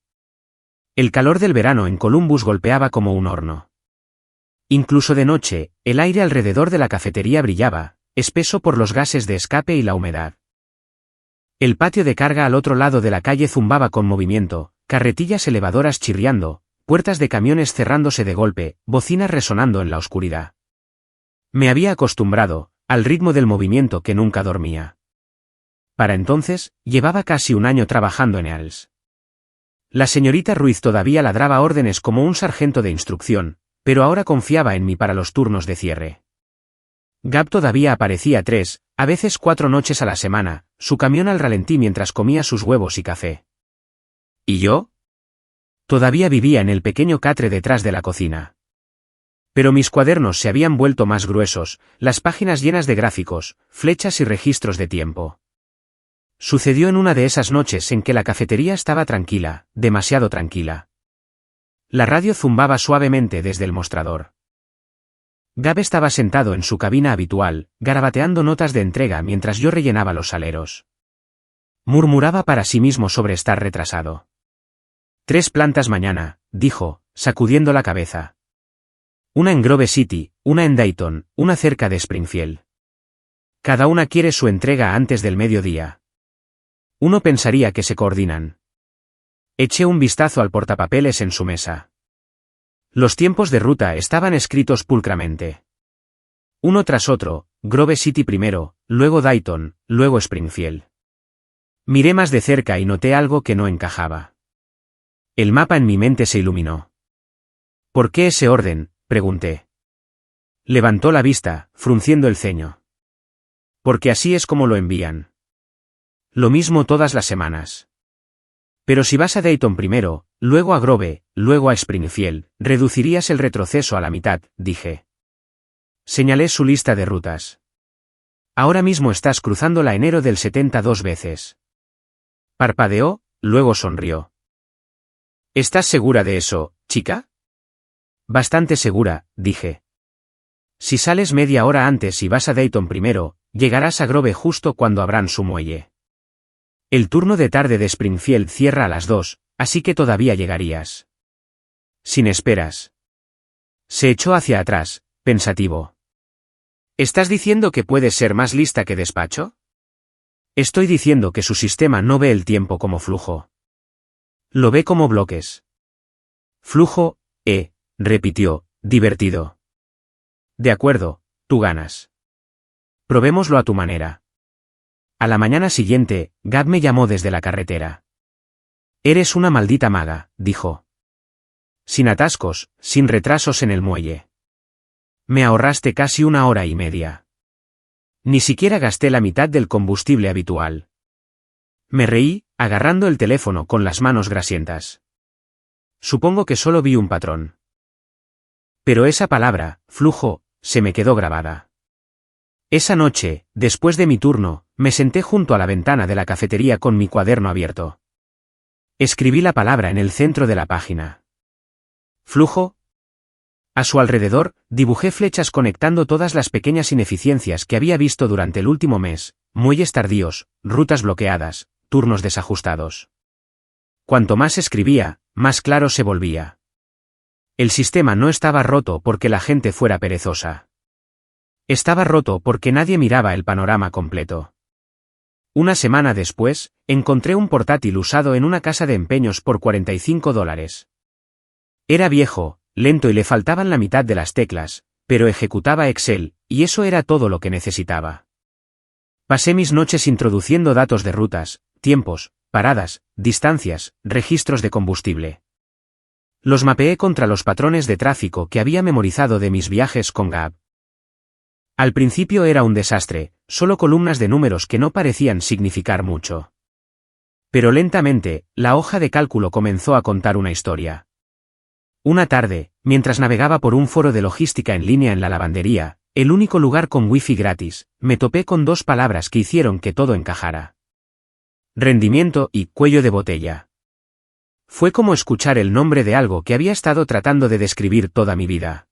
El calor del verano en Columbus golpeaba como un horno. Incluso de noche, el aire alrededor de la cafetería brillaba, espeso por los gases de escape y la humedad. El patio de carga al otro lado de la calle zumbaba con movimiento, carretillas elevadoras chirriando, puertas de camiones cerrándose de golpe, bocinas resonando en la oscuridad. Me había acostumbrado al ritmo del movimiento que nunca dormía. Para entonces, llevaba casi un año trabajando en Eals. La señorita Ruiz todavía ladraba órdenes como un sargento de instrucción, pero ahora confiaba en mí para los turnos de cierre. Gab todavía aparecía 3, a veces 4 noches a la semana, su camión al ralentí mientras comía sus huevos y café. ¿Y yo? Todavía vivía en el pequeño catre detrás de la cocina. Pero mis cuadernos se habían vuelto más gruesos, las páginas llenas de gráficos, flechas y registros de tiempo. Sucedió en una de esas noches en que la cafetería estaba tranquila, demasiado tranquila. La radio zumbaba suavemente desde el mostrador. Gab estaba sentado en su cabina habitual, garabateando notas de entrega mientras yo rellenaba los saleros. Murmuraba para sí mismo sobre estar retrasado. 3 plantas mañana, dijo, sacudiendo la cabeza. Una en Grove City, una en Dayton, una cerca de Springfield. Cada una quiere su entrega antes del mediodía. Uno pensaría que se coordinan. Eché un vistazo al portapapeles en su mesa. Los tiempos de ruta estaban escritos pulcramente. Uno tras otro, Grove City primero, luego Dayton, luego Springfield. Miré más de cerca y noté algo que no encajaba. El mapa en mi mente se iluminó. ¿Por qué ese orden?, pregunté. Levantó la vista, frunciendo el ceño. Porque así es como lo envían. Lo mismo todas las semanas. Pero si vas a Dayton primero, luego a Grove, luego a Springfield, reducirías el retroceso a la mitad, dije. Señalé su lista de rutas. Ahora mismo estás cruzando la enero del 72 veces. Parpadeó, luego sonrió. ¿Estás segura de eso, chica? Bastante segura, dije. Si sales media hora antes y vas a Dayton primero, llegarás a Grove justo cuando abran su muelle. El turno de tarde de Springfield cierra a las 2, así que todavía llegarías. Sin esperas. Se echó hacia atrás, pensativo. ¿Estás diciendo que puedes ser más lista que despacho? Estoy diciendo que su sistema no ve el tiempo como flujo. Lo ve como bloques. Flujo, repitió, divertido. De acuerdo, tú ganas. Probémoslo a tu manera. A la mañana siguiente, Gab me llamó desde la carretera. Eres una maldita maga, dijo. Sin atascos, sin retrasos en el muelle. Me ahorraste casi 1 hora y media. Ni siquiera gasté la mitad del combustible habitual. Me reí, agarrando el teléfono con las manos grasientas. Supongo que solo vi un patrón. Pero esa palabra, flujo, se me quedó grabada. Esa noche, después de mi turno, me senté junto a la ventana de la cafetería con mi cuaderno abierto. Escribí la palabra en el centro de la página. Flujo. A su alrededor, dibujé flechas conectando todas las pequeñas ineficiencias que había visto durante el último mes, muelles tardíos, rutas bloqueadas, turnos desajustados. Cuanto más escribía, más claro se volvía. El sistema no estaba roto porque la gente fuera perezosa. Estaba roto porque nadie miraba el panorama completo. Una semana después, encontré un portátil usado en una casa de empeños por $45. Era viejo, lento y le faltaban la mitad de las teclas, pero ejecutaba Excel, y eso era todo lo que necesitaba. Pasé mis noches introduciendo datos de rutas, tiempos, paradas, distancias, registros de combustible. Los mapeé contra los patrones de tráfico que había memorizado de mis viajes con Gab. Al principio era un desastre, solo columnas de números que no parecían significar mucho. Pero lentamente, la hoja de cálculo comenzó a contar una historia. Una tarde, mientras navegaba por un foro de logística en línea en la lavandería, el único lugar con wifi gratis, me topé con 2 palabras que hicieron que todo encajara. Rendimiento y cuello de botella. Fue como escuchar el nombre de algo que había estado tratando de describir toda mi vida.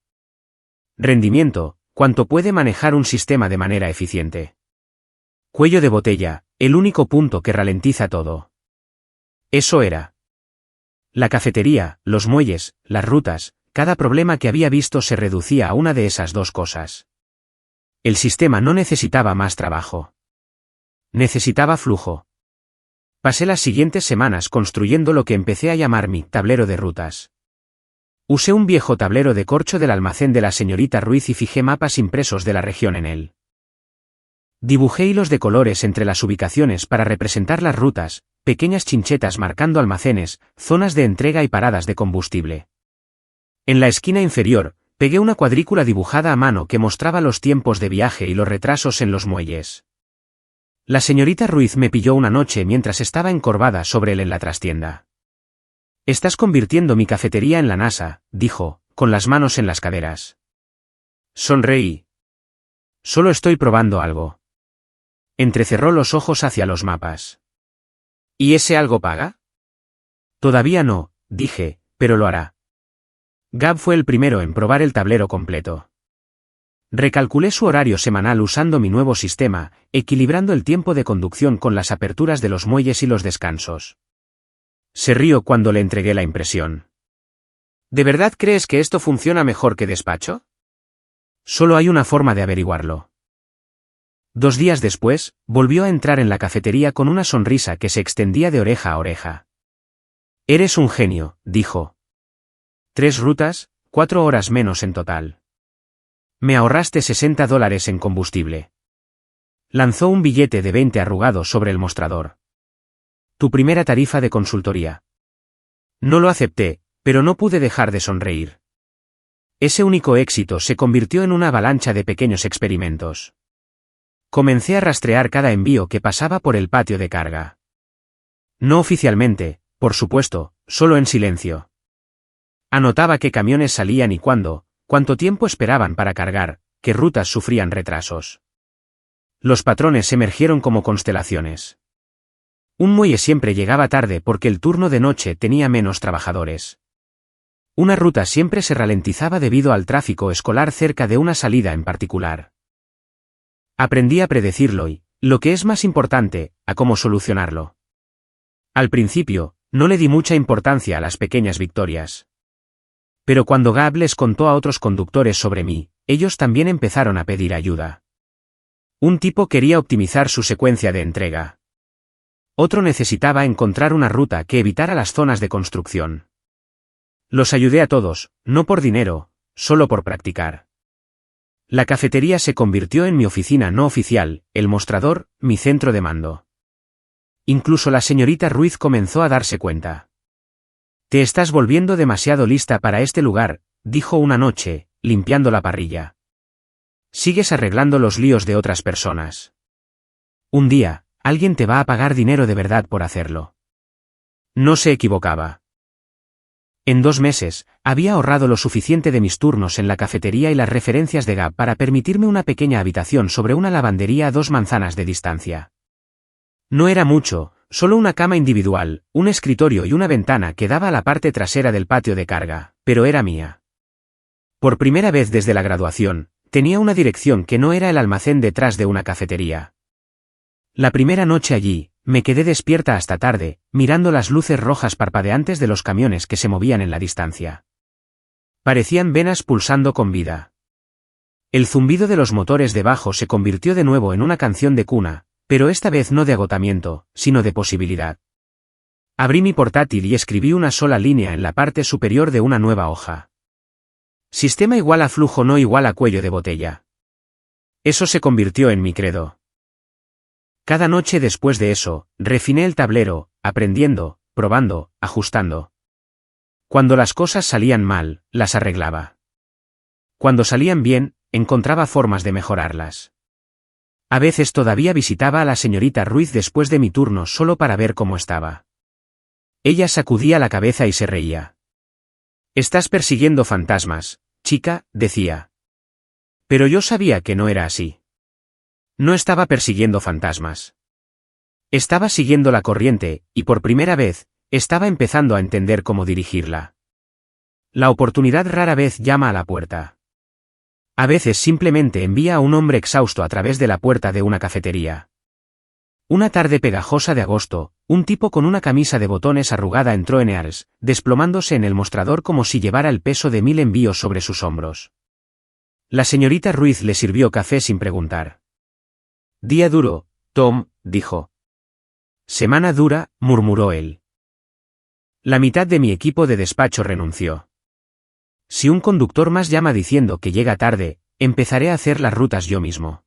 Rendimiento, cuánto puede manejar un sistema de manera eficiente. Cuello de botella, el único punto que ralentiza todo. Eso era. La cafetería, los muelles, las rutas, cada problema que había visto se reducía a una de esas dos cosas. El sistema no necesitaba más trabajo. Necesitaba flujo. Pasé las siguientes semanas construyendo lo que empecé a llamar mi tablero de rutas. Usé un viejo tablero de corcho del almacén de la señorita Ruiz y fijé mapas impresos de la región en él. Dibujé hilos de colores entre las ubicaciones para representar las rutas, pequeñas chinchetas marcando almacenes, zonas de entrega y paradas de combustible. En la esquina inferior, pegué una cuadrícula dibujada a mano que mostraba los tiempos de viaje y los retrasos en los muelles. La señorita Ruiz me pilló una noche mientras estaba encorvada sobre él en la trastienda. «Estás convirtiendo mi cafetería en la NASA», dijo, con las manos en las caderas. Sonreí. «Solo estoy probando algo». Entrecerró los ojos hacia los mapas. «¿Y ese algo paga?» «Todavía no», dije, «pero lo hará». Gab fue el primero en probar el tablero completo. Recalculé su horario semanal usando mi nuevo sistema, equilibrando el tiempo de conducción con las aperturas de los muelles y los descansos. Se rió cuando le entregué la impresión. ¿De verdad crees que esto funciona mejor que despacho? Solo hay una forma de averiguarlo. 2 días después, volvió a entrar en la cafetería con una sonrisa que se extendía de oreja a oreja. «Eres un genio», dijo. 3 rutas, 4 horas menos en total. Me ahorraste $60 en combustible. Lanzó un billete de 20 arrugado sobre el mostrador. Tu primera tarifa de consultoría. No lo acepté, pero no pude dejar de sonreír. Ese único éxito se convirtió en una avalancha de pequeños experimentos. Comencé a rastrear cada envío que pasaba por el patio de carga. No oficialmente, por supuesto, solo en silencio. Anotaba qué camiones salían y cuánto tiempo esperaban para cargar, qué rutas sufrían retrasos. Los patrones emergieron como constelaciones. Un muelle siempre llegaba tarde porque el turno de noche tenía menos trabajadores. Una ruta siempre se ralentizaba debido al tráfico escolar cerca de una salida en particular. Aprendí a predecirlo y, lo que es más importante, a cómo solucionarlo. Al principio, no le di mucha importancia a las pequeñas victorias. Pero cuando Gab les contó a otros conductores sobre mí, ellos también empezaron a pedir ayuda. Un tipo quería optimizar su secuencia de entrega. Otro necesitaba encontrar una ruta que evitara las zonas de construcción. Los ayudé a todos, no por dinero, solo por practicar. La cafetería se convirtió en mi oficina no oficial, el mostrador, mi centro de mando. Incluso la señorita Ruiz comenzó a darse cuenta. «Te estás volviendo demasiado lista para este lugar», dijo una noche, limpiando la parrilla. «Sigues arreglando los líos de otras personas. Un día, alguien te va a pagar dinero de verdad por hacerlo». No se equivocaba. En 2 meses, había ahorrado lo suficiente de mis turnos en la cafetería y las referencias de Gab para permitirme una pequeña habitación sobre una lavandería a 2 manzanas de distancia. No era mucho, solo una cama individual, un escritorio y una ventana que daba a la parte trasera del patio de carga, pero era mía. Por primera vez desde la graduación, tenía una dirección que no era el almacén detrás de una cafetería. La primera noche allí, me quedé despierta hasta tarde, mirando las luces rojas parpadeantes de los camiones que se movían en la distancia. Parecían venas pulsando con vida. El zumbido de los motores debajo se convirtió de nuevo en una canción de cuna, pero esta vez no de agotamiento, sino de posibilidad. Abrí mi portátil y escribí una sola línea en la parte superior de una nueva hoja. Sistema igual a flujo no igual a cuello de botella. Eso se convirtió en mi credo. Cada noche después de eso, refiné el tablero, aprendiendo, probando, ajustando. Cuando las cosas salían mal, las arreglaba. Cuando salían bien, encontraba formas de mejorarlas. A veces todavía visitaba a la señorita Ruiz después de mi turno solo para ver cómo estaba. Ella sacudía la cabeza y se reía. «Estás persiguiendo fantasmas, chica», decía. Pero yo sabía que no era así. No estaba persiguiendo fantasmas. Estaba siguiendo la corriente, y por primera vez, Estaba empezando a entender cómo dirigirla. La oportunidad rara vez llama a la puerta. A veces simplemente envía a un hombre exhausto a través de la puerta de una cafetería. Una tarde pegajosa de agosto, un tipo con una camisa de botones arrugada entró en Ears, desplomándose en el mostrador como si llevara el peso de 1000 envíos sobre sus hombros. La señorita Ruiz le sirvió café sin preguntar. Día duro, Tom, dijo. Semana dura, murmuró él. La mitad de mi equipo de despacho renunció. Si un conductor más llama diciendo que llega tarde, empezaré a hacer las rutas yo mismo.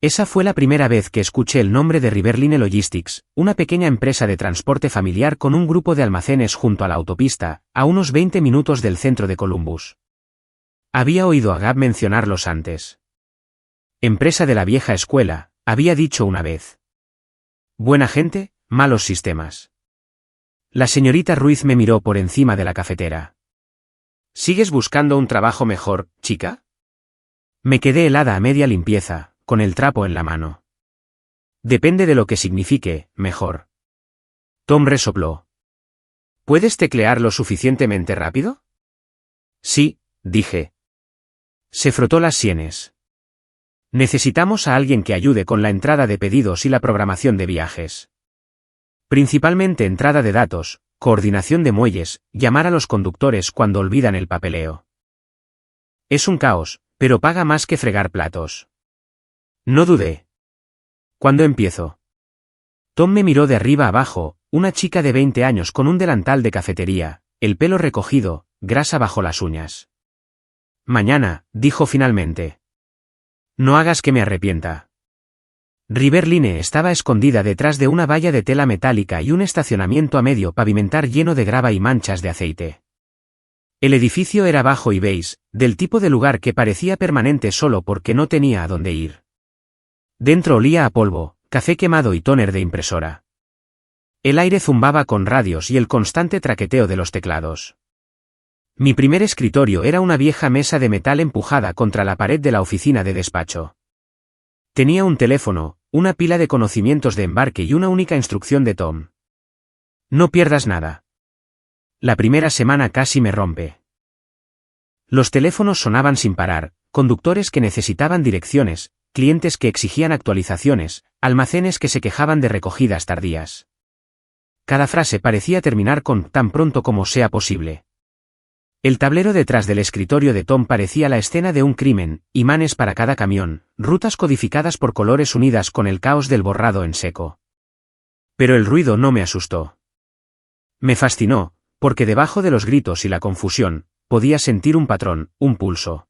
Esa fue la primera vez que escuché el nombre de Riverline Logistics, una pequeña empresa de transporte familiar con un grupo de almacenes junto a la autopista, a unos 20 minutos del centro de Columbus. Había oído a Gab mencionarlos antes. Empresa de la vieja escuela, había dicho una vez. Buena gente, malos sistemas. La señorita Ruiz me miró por encima de la cafetera. ¿Sigues buscando un trabajo mejor, chica? Me quedé helada a media limpieza, con el trapo en la mano. Depende de lo que signifique, mejor. Tom resopló. ¿Puedes teclear lo suficientemente rápido? Sí, dije. Se frotó las sienes. Necesitamos a alguien que ayude con la entrada de pedidos y la programación de viajes. Principalmente entrada de datos, coordinación de muelles, llamar a los conductores cuando olvidan el papeleo. Es un caos, pero paga más que fregar platos. No dudé. ¿Cuándo empiezo? Tom me miró de arriba abajo, una chica de 20 años con un delantal de cafetería, el pelo recogido, grasa bajo las uñas. Mañana, dijo finalmente. No hagas que me arrepienta. Riverline estaba escondida detrás de una valla de tela metálica y un estacionamiento a medio pavimentar lleno de grava y manchas de aceite. El edificio era bajo y beige, del tipo de lugar que parecía permanente solo porque no tenía a dónde ir. Dentro olía a polvo, café quemado y tóner de impresora. El aire zumbaba con radios y el constante traqueteo de los teclados. Mi primer escritorio era una vieja mesa de metal empujada contra la pared de la oficina de despacho. Tenía un teléfono, una pila de conocimientos de embarque y una única instrucción de Tom. No pierdas nada. La primera semana casi me rompe. Los teléfonos sonaban sin parar, conductores que necesitaban direcciones, clientes que exigían actualizaciones, almacenes que se quejaban de recogidas tardías. Cada frase parecía terminar con tan pronto como sea posible. El tablero detrás del escritorio de Tom parecía la escena de un crimen, imanes para cada camión, rutas codificadas por colores unidas con el caos del borrado en seco. Pero el ruido no me asustó. Me fascinó, porque debajo de los gritos y la confusión, podía sentir un patrón, un pulso.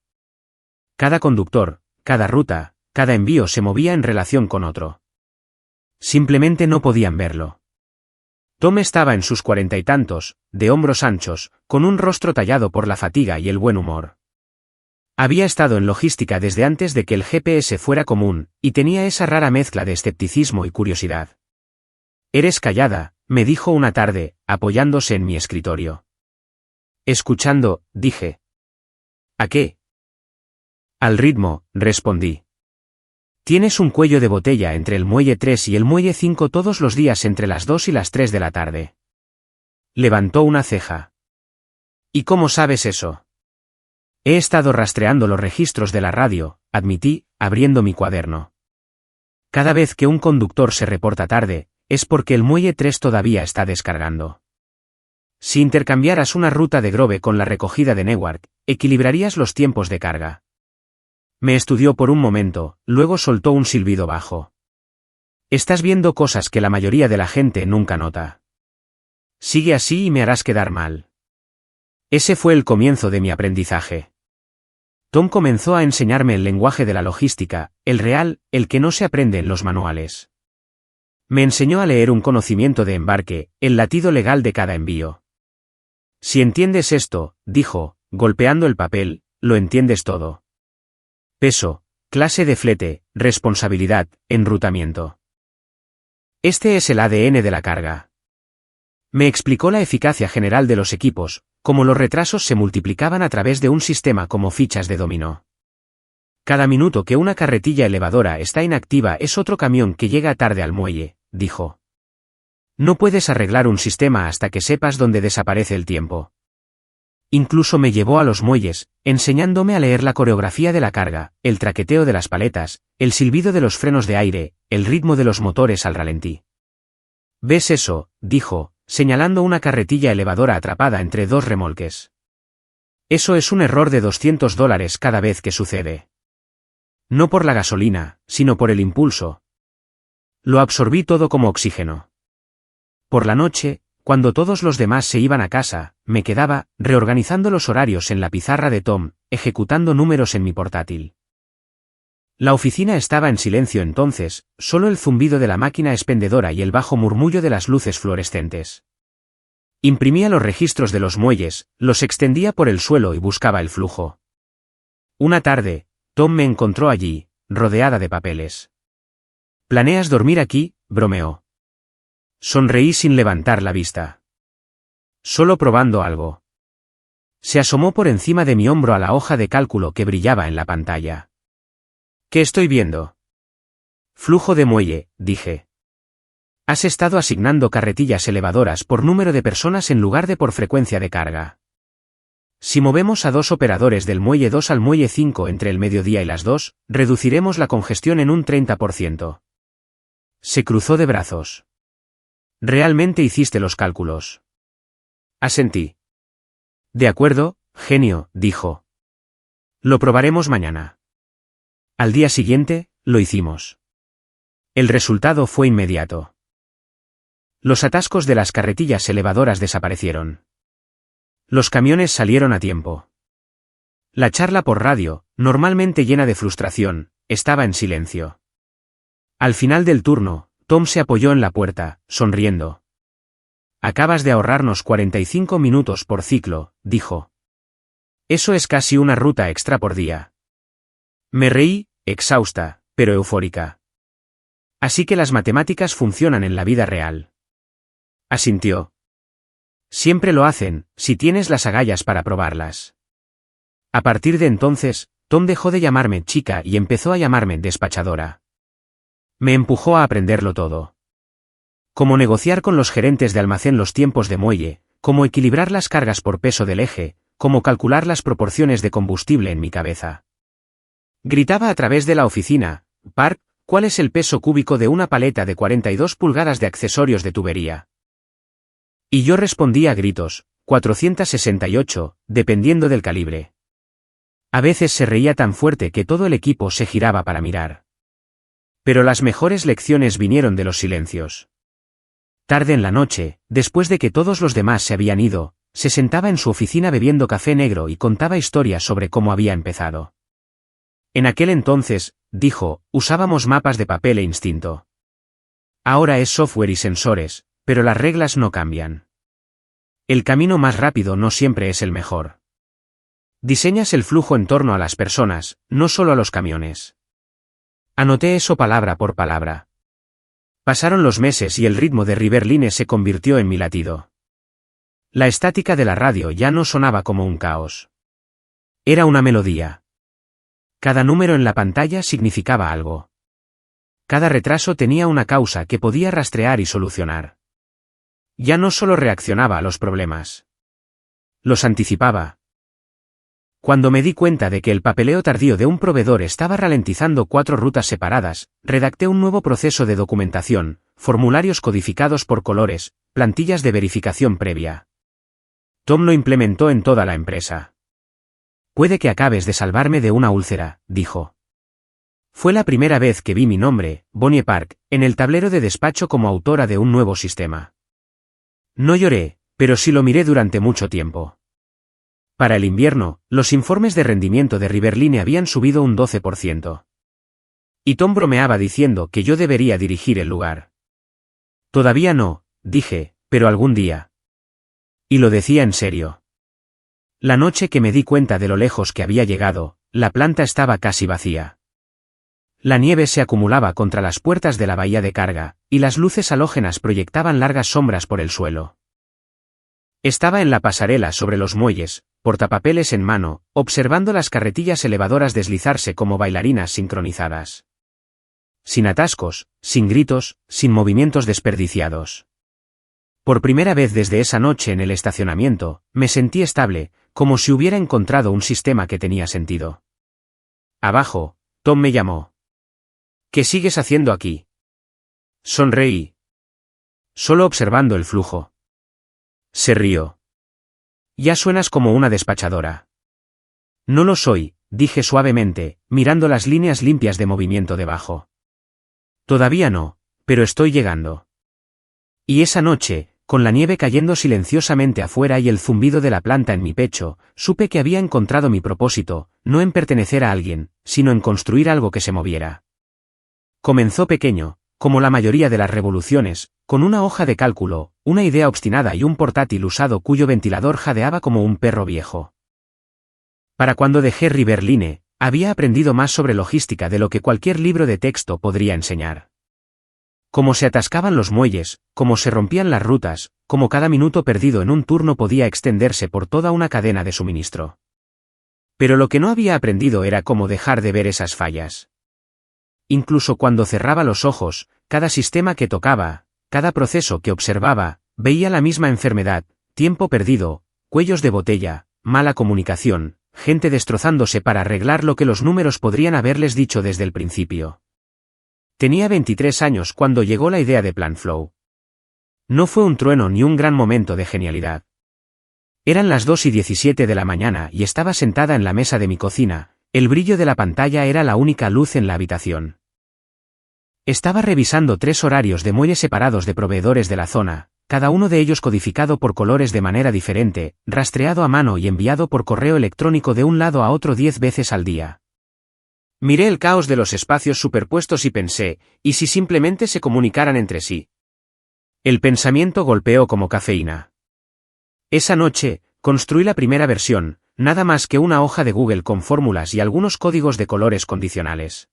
Cada conductor, cada ruta, cada envío se movía en relación con otro. Simplemente no podían verlo. Tom estaba en sus 40 y tantos, de hombros anchos, con un rostro tallado por la fatiga y el buen humor. Había estado en logística desde antes de que el GPS fuera común, y tenía esa rara mezcla de escepticismo y curiosidad. Eres callada, me dijo una tarde, apoyándose en mi escritorio. Escuchando, dije. ¿A qué? Al ritmo, respondí. Tienes un cuello de botella entre el muelle 3 y el muelle 5 todos los días entre las 2 y las 3 de la tarde. Levantó una ceja. ¿Y cómo sabes eso? He estado rastreando los registros de la radio, admití, abriendo mi cuaderno. Cada vez que un conductor se reporta tarde, es porque el muelle 3 todavía está descargando. Si intercambiaras una ruta de Grove con la recogida de Newark, equilibrarías los tiempos de carga. Me estudió por un momento, luego soltó un silbido bajo. Estás viendo cosas que la mayoría de la gente nunca nota. Sigue así y me harás quedar mal. Ese fue el comienzo de mi aprendizaje. Tom comenzó a enseñarme el lenguaje de la logística, el real, el que no se aprende en los manuales. Me enseñó a leer un conocimiento de embarque, el latido legal de cada envío. Si entiendes esto, dijo, golpeando el papel, lo entiendes todo. Peso, clase de flete, responsabilidad, enrutamiento. Este es el ADN de la carga. Me explicó la eficacia general de los equipos, cómo los retrasos se multiplicaban a través de un sistema como fichas de dominó. Cada minuto que una carretilla elevadora está inactiva es otro camión que llega tarde al muelle, dijo. No puedes arreglar un sistema hasta que sepas dónde desaparece el tiempo. Incluso me llevó a los muelles, enseñándome a leer la coreografía de la carga, el traqueteo de las paletas, el silbido de los frenos de aire, el ritmo de los motores al ralentí. ¿Ves eso?, dijo, señalando una carretilla elevadora atrapada entre dos remolques. Eso es un error de $200 cada vez que sucede. No por la gasolina, sino por el impulso. Lo absorbí todo como oxígeno. Por la noche, cuando todos los demás se iban a casa, me quedaba, reorganizando los horarios en la pizarra de Tom, ejecutando números en mi portátil. La oficina estaba en silencio entonces, solo el zumbido de la máquina expendedora y el bajo murmullo de las luces fluorescentes. Imprimía los registros de los muelles, los extendía por el suelo y buscaba el flujo. Una tarde, Tom me encontró allí, rodeada de papeles. ¿Planeas dormir aquí?, bromeó. Sonreí sin levantar la vista. Solo probando algo. Se asomó por encima de mi hombro a la hoja de cálculo que brillaba en la pantalla. ¿Qué estoy viendo? Flujo de muelle, dije. Has estado asignando carretillas elevadoras por número de personas en lugar de por frecuencia de carga. Si movemos a 2 operadores del muelle 2 al muelle 5 entre el mediodía y las 2, reduciremos la congestión en un 30%. Se cruzó de brazos. Realmente hiciste los cálculos. Asentí. De acuerdo, genio, dijo. Lo probaremos mañana. Al día siguiente, lo hicimos. El resultado fue inmediato. Los atascos de las carretillas elevadoras desaparecieron. Los camiones salieron a tiempo. La charla por radio, normalmente llena de frustración, estaba en silencio. Al final del turno, Tom se apoyó en la puerta, sonriendo. Acabas de ahorrarnos 45 minutos por ciclo, dijo. Eso es casi una ruta extra por día. Me reí, exhausta, pero eufórica. Así que las matemáticas funcionan en la vida real. Asintió. Siempre lo hacen, si tienes las agallas para probarlas. A partir de entonces, Tom dejó de llamarme chica y empezó a llamarme despachadora. Me empujó a aprenderlo todo. Cómo negociar con los gerentes de almacén los tiempos de muelle, cómo equilibrar las cargas por peso del eje, cómo calcular las proporciones de combustible en mi cabeza. Gritaba a través de la oficina, Park, ¿cuál es el peso cúbico de una paleta de 42 pulgadas de accesorios de tubería? Y yo respondía a gritos, 468, dependiendo del calibre. A veces se reía tan fuerte que todo el equipo se giraba para mirar. Pero las mejores lecciones vinieron de los silencios. Tarde en la noche, después de que todos los demás se habían ido, se sentaba en su oficina bebiendo café negro y contaba historias sobre cómo había empezado. En aquel entonces, dijo, usábamos mapas de papel e instinto. Ahora es software y sensores, pero las reglas no cambian. El camino más rápido no siempre es el mejor. Diseñas el flujo en torno a las personas, no solo a los camiones. Anoté eso palabra por palabra. Pasaron los meses y el ritmo de Riverline se convirtió en mi latido. La estática de la radio ya no sonaba como un caos. Era una melodía. Cada número en la pantalla significaba algo. Cada retraso tenía una causa que podía rastrear y solucionar. Ya no solo reaccionaba a los problemas. Los anticipaba. Cuando me di cuenta de que el papeleo tardío de un proveedor estaba ralentizando 4 rutas separadas, redacté un nuevo proceso de documentación, formularios codificados por colores, plantillas de verificación previa. Tom lo implementó en toda la empresa. Puede que acabes de salvarme de una úlcera, dijo. Fue la primera vez que vi mi nombre, Bonnie Park, en el tablero de despacho como autora de un nuevo sistema. No lloré, pero sí lo miré durante mucho tiempo. Para el invierno, los informes de rendimiento de Riverline habían subido un 12%. Y Tom bromeaba diciendo que yo debería dirigir el lugar. Todavía no, dije, pero algún día. Y lo decía en serio. La noche que me di cuenta de lo lejos que había llegado, la planta estaba casi vacía. La nieve se acumulaba contra las puertas de la bahía de carga, y las luces halógenas proyectaban largas sombras por el suelo. Estaba en la pasarela sobre los muelles, portapapeles en mano, observando las carretillas elevadoras deslizarse como bailarinas sincronizadas. Sin atascos, sin gritos, sin movimientos desperdiciados. Por primera vez desde esa noche en el estacionamiento, me sentí estable, como si hubiera encontrado un sistema que tenía sentido. Abajo, Tom me llamó. ¿Qué sigues haciendo aquí? Sonreí. Solo observando el flujo. Se rió. Ya suenas como una despachadora. No lo soy, dije suavemente, mirando las líneas limpias de movimiento debajo. Todavía no, pero estoy llegando. Y esa noche, con la nieve cayendo silenciosamente afuera y el zumbido de la planta en mi pecho, supe que había encontrado mi propósito, no en pertenecer a alguien, sino en construir algo que se moviera. Comenzó pequeño, como la mayoría de las revoluciones, con una hoja de cálculo, una idea obstinada y un portátil usado cuyo ventilador jadeaba como un perro viejo. Para cuando dejé Riverline, había aprendido más sobre logística de lo que cualquier libro de texto podría enseñar. Cómo se atascaban los muelles, cómo se rompían las rutas, cómo cada minuto perdido en un turno podía extenderse por toda una cadena de suministro. Pero lo que no había aprendido era cómo dejar de ver esas fallas. Incluso cuando cerraba los ojos, cada sistema que tocaba, cada proceso que observaba, veía la misma enfermedad, tiempo perdido, cuellos de botella, mala comunicación, gente destrozándose para arreglar lo que los números podrían haberles dicho desde el principio. Tenía 23 años cuando llegó la idea de Planflow. No fue un trueno ni un gran momento de genialidad. Eran las 2:17 de la mañana y estaba sentada en la mesa de mi cocina, el brillo de la pantalla era la única luz en la habitación. Estaba revisando 3 horarios de muelles separados de proveedores de la zona, cada uno de ellos codificado por colores de manera diferente, rastreado a mano y enviado por correo electrónico de un lado a otro 10 veces al día. Miré el caos de los espacios superpuestos y pensé, ¿y si simplemente se comunicaran entre sí? El pensamiento golpeó como cafeína. Esa noche, construí la primera versión, nada más que una hoja de Google con fórmulas y algunos códigos de colores condicionales.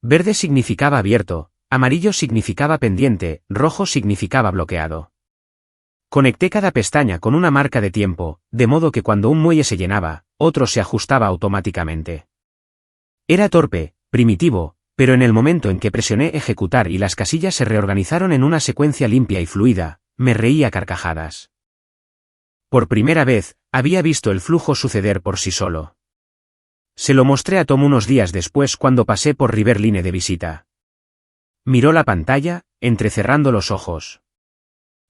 Verde significaba abierto, amarillo significaba pendiente, rojo significaba bloqueado. Conecté cada pestaña con una marca de tiempo, de modo que cuando un muelle se llenaba, otro se ajustaba automáticamente. Era torpe, primitivo, pero en el momento en que presioné ejecutar y las casillas se reorganizaron en una secuencia limpia y fluida, me reí a carcajadas. Por primera vez, había visto el flujo suceder por sí solo. Se lo mostré a Tom unos días después cuando pasé por Riverline de visita. Miró la pantalla, entrecerrando los ojos.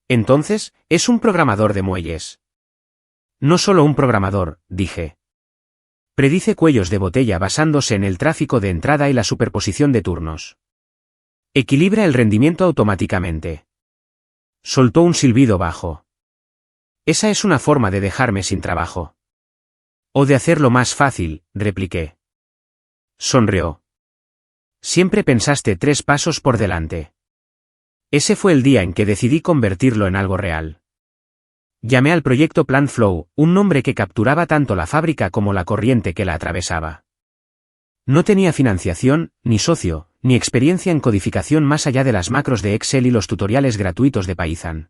Entonces, es un programador de muelles. No solo un programador, dije. Predice cuellos de botella basándose en el tráfico de entrada y la superposición de turnos. Equilibra el rendimiento automáticamente. Soltó un silbido bajo. Esa es una forma de dejarme sin trabajo. O de hacerlo más fácil, repliqué. Sonrió. Siempre pensaste 3 pasos por delante. Ese fue el día en que decidí convertirlo en algo real. Llamé al proyecto Planflow, un nombre que capturaba tanto la fábrica como la corriente que la atravesaba. No tenía financiación, ni socio, ni experiencia en codificación más allá de las macros de Excel y los tutoriales gratuitos de Python.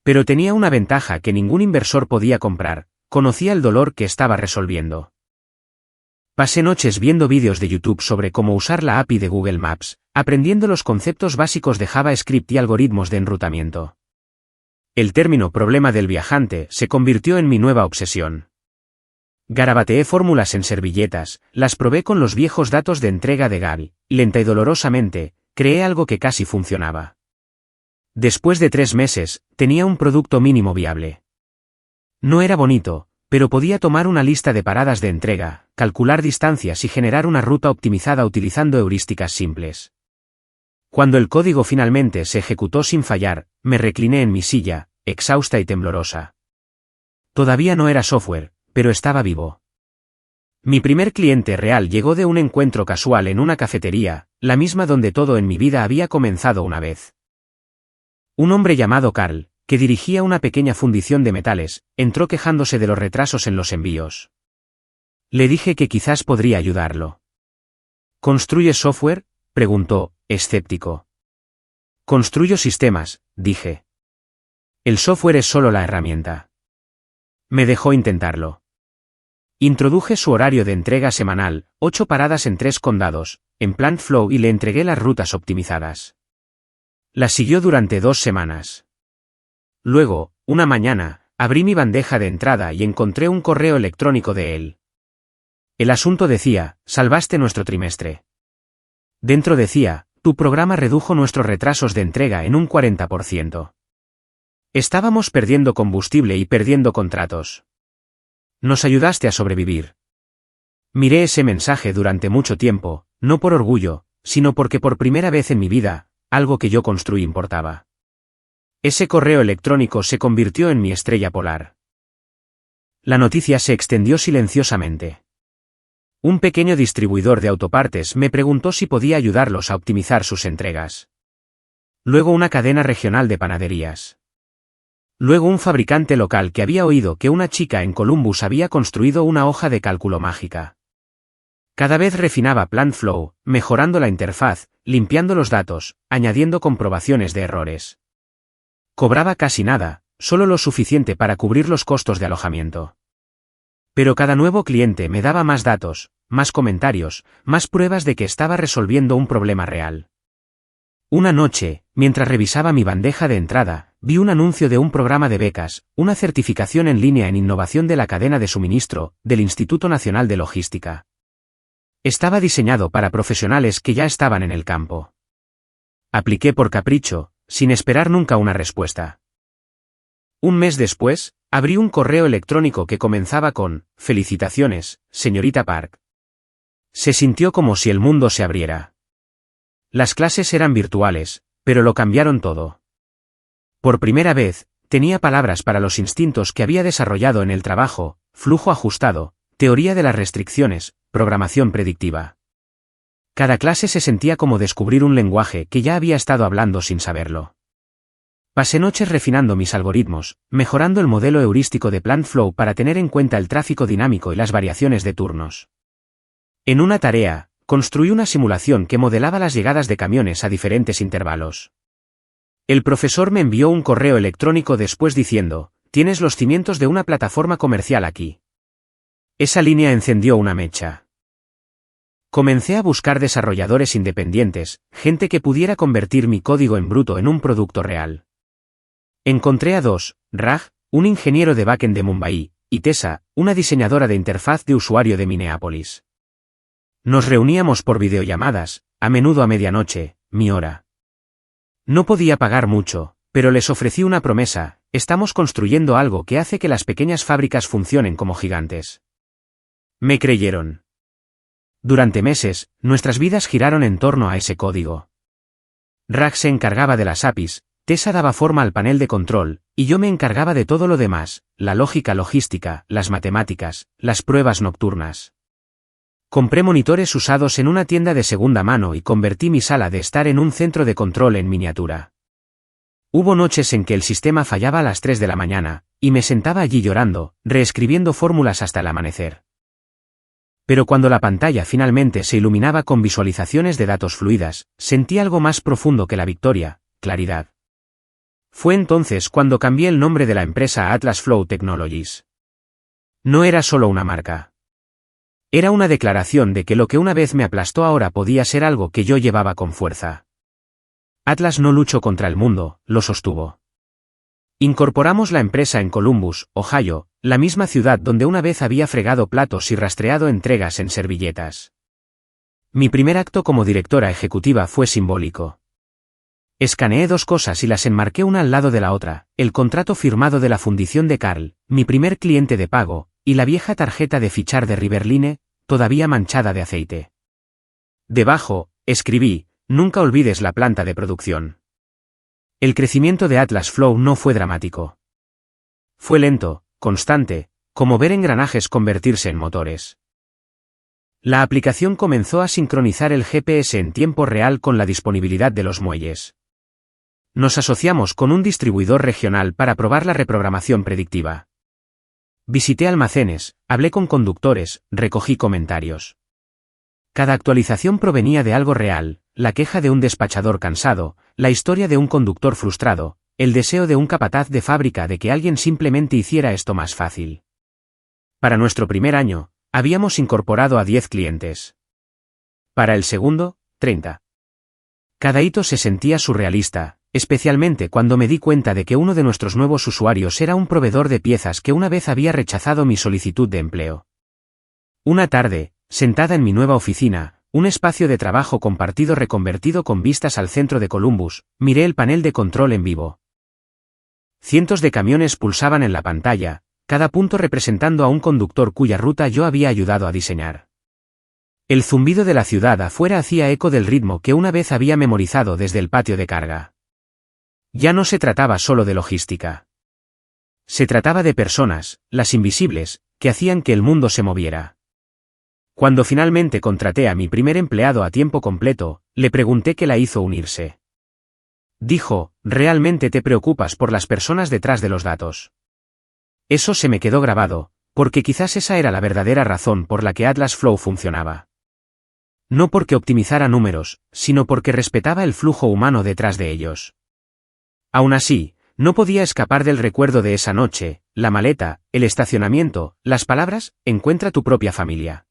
Pero tenía una ventaja que ningún inversor podía comprar, conocía el dolor que estaba resolviendo. Pasé noches viendo vídeos de YouTube sobre cómo usar la API de Google Maps, aprendiendo los conceptos básicos de JavaScript y algoritmos de enrutamiento. El término problema del viajante se convirtió en mi nueva obsesión. Garabateé fórmulas en servilletas, las probé con los viejos datos de entrega de Gary, y lenta y dolorosamente, creé algo que casi funcionaba. Después de 3 meses, tenía un producto mínimo viable. No era bonito, pero podía tomar una lista de paradas de entrega, calcular distancias y generar una ruta optimizada utilizando heurísticas simples. Cuando el código finalmente se ejecutó sin fallar, me recliné en mi silla, exhausta y temblorosa. Todavía no era software, pero estaba vivo. Mi primer cliente real llegó de un encuentro casual en una cafetería, la misma donde todo en mi vida había comenzado una vez. Un hombre llamado Carl, que dirigía una pequeña fundición de metales, entró quejándose de los retrasos en los envíos. Le dije que quizás podría ayudarlo. ¿Construyes software?, preguntó, escéptico. Construyo sistemas, dije. El software es solo la herramienta. Me dejó intentarlo. Introduje su horario de entrega semanal, 8 paradas en 3 condados, en Planflow y le entregué las rutas optimizadas. Las siguió durante 2 semanas. Luego, una mañana, abrí mi bandeja de entrada y encontré un correo electrónico de él. El asunto decía: salvaste nuestro trimestre. Dentro decía: tu programa redujo nuestros retrasos de entrega en un 40%. Estábamos perdiendo combustible y perdiendo contratos. Nos ayudaste a sobrevivir. Miré ese mensaje durante mucho tiempo, no por orgullo, sino porque por primera vez en mi vida, algo que yo construí importaba. Ese correo electrónico se convirtió en mi estrella polar. La noticia se extendió silenciosamente. Un pequeño distribuidor de autopartes me preguntó si podía ayudarlos a optimizar sus entregas. Luego una cadena regional de panaderías. Luego un fabricante local que había oído que una chica en Columbus había construido una hoja de cálculo mágica. Cada vez refinaba PlantFlow, mejorando la interfaz, limpiando los datos, añadiendo comprobaciones de errores. Cobraba casi nada, solo lo suficiente para cubrir los costos de alojamiento. Pero cada nuevo cliente me daba más datos, más comentarios, más pruebas de que estaba resolviendo un problema real. Una noche, mientras revisaba mi bandeja de entrada, vi un anuncio de un programa de becas, una certificación en línea en innovación de la cadena de suministro, del Instituto Nacional de Logística. Estaba diseñado para profesionales que ya estaban en el campo. Apliqué por capricho, sin esperar nunca una respuesta. Un mes después, abrí un correo electrónico que comenzaba con: felicitaciones, señorita Park. Se sintió como si el mundo se abriera. Las clases eran virtuales, pero lo cambiaron todo. Por primera vez, tenía palabras para los instintos que había desarrollado en el trabajo: flujo ajustado, teoría de las restricciones, programación predictiva. Cada clase se sentía como descubrir un lenguaje que ya había estado hablando sin saberlo. Pasé noches refinando mis algoritmos, mejorando el modelo heurístico de PlantFlow para tener en cuenta el tráfico dinámico y las variaciones de turnos. En una tarea, construí una simulación que modelaba las llegadas de camiones a diferentes intervalos. El profesor me envió un correo electrónico después diciendo: tienes los cimientos de una plataforma comercial aquí. Esa línea encendió una mecha. Comencé a buscar desarrolladores independientes, gente que pudiera convertir mi código en bruto en un producto real. Encontré a dos: Raj, un ingeniero de backend de Mumbai, y Tessa, una diseñadora de interfaz de usuario de Minneapolis. Nos reuníamos por videollamadas, a menudo a medianoche, mi hora. No podía pagar mucho, pero les ofrecí una promesa: estamos construyendo algo que hace que las pequeñas fábricas funcionen como gigantes. Me creyeron. Durante meses, nuestras vidas giraron en torno a ese código. Raj se encargaba de las APIs, Tessa daba forma al panel de control, y yo me encargaba de todo lo demás: la lógica logística, las matemáticas, las pruebas nocturnas. Compré monitores usados en una tienda de segunda mano y convertí mi sala de estar en un centro de control en miniatura. Hubo noches en que el sistema fallaba a las 3 de la mañana, y me sentaba allí llorando, reescribiendo fórmulas hasta el amanecer. Pero cuando la pantalla finalmente se iluminaba con visualizaciones de datos fluidas, sentí algo más profundo que la victoria: claridad. Fue entonces cuando cambié el nombre de la empresa a Atlas Flow Technologies. No era solo una marca. Era una declaración de que lo que una vez me aplastó ahora podía ser algo que yo llevaba con fuerza. Atlas no luchó contra el mundo, lo sostuvo. Incorporamos la empresa en Columbus, Ohio, la misma ciudad donde una vez había fregado platos y rastreado entregas en servilletas. Mi primer acto como directora ejecutiva fue simbólico. Escaneé dos cosas y las enmarqué una al lado de la otra: el contrato firmado de la fundición de Carl, mi primer cliente de pago, y la vieja tarjeta de fichar de Riverline, todavía manchada de aceite. Debajo, escribí: nunca olvides la planta de producción. El crecimiento de Atlas Flow no fue dramático. Fue lento, constante, como ver engranajes convertirse en motores. La aplicación comenzó a sincronizar el GPS en tiempo real con la disponibilidad de los muelles. Nos asociamos con un distribuidor regional para probar la reprogramación predictiva. Visité almacenes, hablé con conductores, recogí comentarios. Cada actualización provenía de algo real: la queja de un despachador cansado, la historia de un conductor frustrado, el deseo de un capataz de fábrica de que alguien simplemente hiciera esto más fácil. Para nuestro primer año, habíamos incorporado a 10 clientes. Para el segundo, 30. Cada hito se sentía surrealista: especialmente cuando me di cuenta de que uno de nuestros nuevos usuarios era un proveedor de piezas que una vez había rechazado mi solicitud de empleo. Una tarde, sentada en mi nueva oficina, un espacio de trabajo compartido reconvertido con vistas al centro de Columbus, miré el panel de control en vivo. Cientos de camiones pulsaban en la pantalla, cada punto representando a un conductor cuya ruta yo había ayudado a diseñar. El zumbido de la ciudad afuera hacía eco del ritmo que una vez había memorizado desde el patio de carga. Ya no se trataba solo de logística. Se trataba de personas, las invisibles, que hacían que el mundo se moviera. Cuando finalmente contraté a mi primer empleado a tiempo completo, le pregunté qué la hizo unirse. Dijo, ¿realmente te preocupas por las personas detrás de los datos? Eso se me quedó grabado, porque quizás esa era la verdadera razón por la que Atlas Flow funcionaba. No porque optimizara números, sino porque respetaba el flujo humano detrás de ellos. Aún así, no podía escapar del recuerdo de esa noche, la maleta, el estacionamiento, las palabras, encuentra tu propia familia.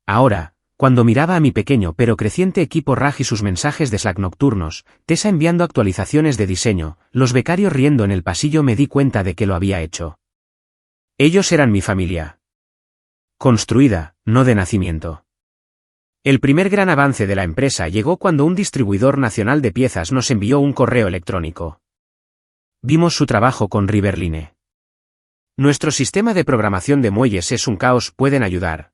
Ahora, cuando miraba a mi pequeño pero creciente equipo RAG y sus mensajes de Slack nocturnos, Tessa enviando actualizaciones de diseño, los becarios riendo en el pasillo, me di cuenta de que lo había hecho. Ellos eran mi familia. Construida, no de nacimiento. El primer gran avance de la empresa llegó cuando un distribuidor nacional de piezas nos envió un correo electrónico. Vimos su trabajo con Riverline. Nuestro sistema de programación de muelles es un caos, ¿pueden ayudar?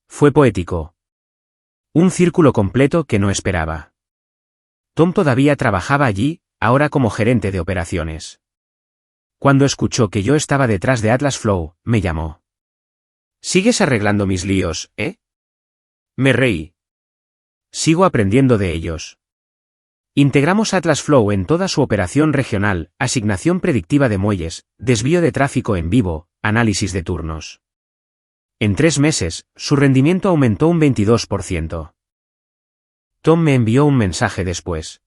Fue poético. Un círculo completo que no esperaba. Tom todavía trabajaba allí, ahora como gerente de operaciones. Cuando escuchó que yo estaba detrás de Atlas Flow, me llamó. ¿Sigues arreglando mis líos, eh? Me reí. Sigo aprendiendo de ellos. Integramos Atlas Flow en toda su operación regional, asignación predictiva de muelles, desvío de tráfico en vivo, análisis de turnos. En 3 meses, su rendimiento aumentó un 22%. Tom me envió un mensaje después.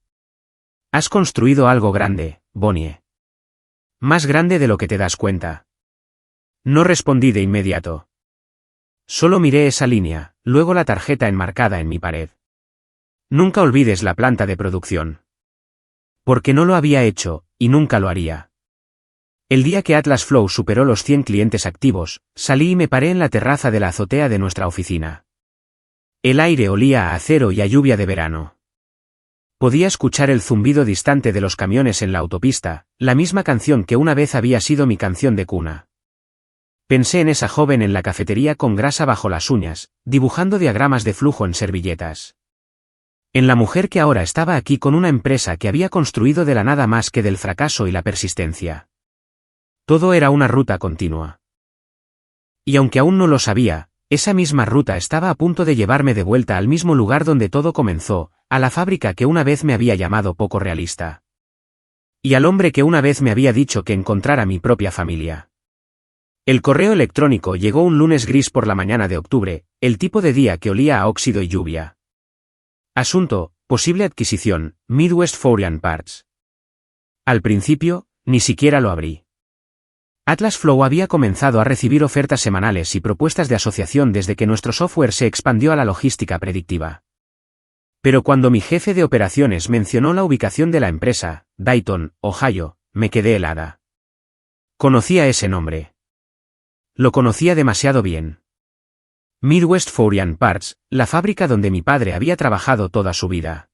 Has construido algo grande, Bonnie. Más grande de lo que te das cuenta. No respondí de inmediato. Solo miré esa línea, luego la tarjeta enmarcada en mi pared. Nunca olvides la planta de producción. Porque no lo había hecho, y nunca lo haría. El día que Atlas Flow superó los 100 clientes activos, salí y me paré en la terraza de la azotea de nuestra oficina. El aire olía a acero y a lluvia de verano. Podía escuchar el zumbido distante de los camiones en la autopista, la misma canción que una vez había sido mi canción de cuna. Pensé en esa joven en la cafetería con grasa bajo las uñas, dibujando diagramas de flujo en servilletas. En la mujer que ahora estaba aquí con una empresa que había construido de la nada más que del fracaso y la persistencia. Todo era una ruta continua. Y aunque aún no lo sabía, esa misma ruta estaba a punto de llevarme de vuelta al mismo lugar donde todo comenzó, a la fábrica que una vez me había llamado poco realista. Y al hombre que una vez me había dicho que encontrara mi propia familia. El correo electrónico llegó un lunes gris por la mañana de octubre, el tipo de día que olía a óxido y lluvia. Asunto, posible adquisición, Midwest Foreign Parts. Al principio, ni siquiera lo abrí. Atlas Flow había comenzado a recibir ofertas semanales y propuestas de asociación desde que nuestro software se expandió a la logística predictiva. Pero cuando mi jefe de operaciones mencionó la ubicación de la empresa, Dayton, Ohio, me quedé helada. Conocía ese nombre. Lo conocía demasiado bien. Midwest Foreign Parts, la fábrica donde mi padre había trabajado toda su vida.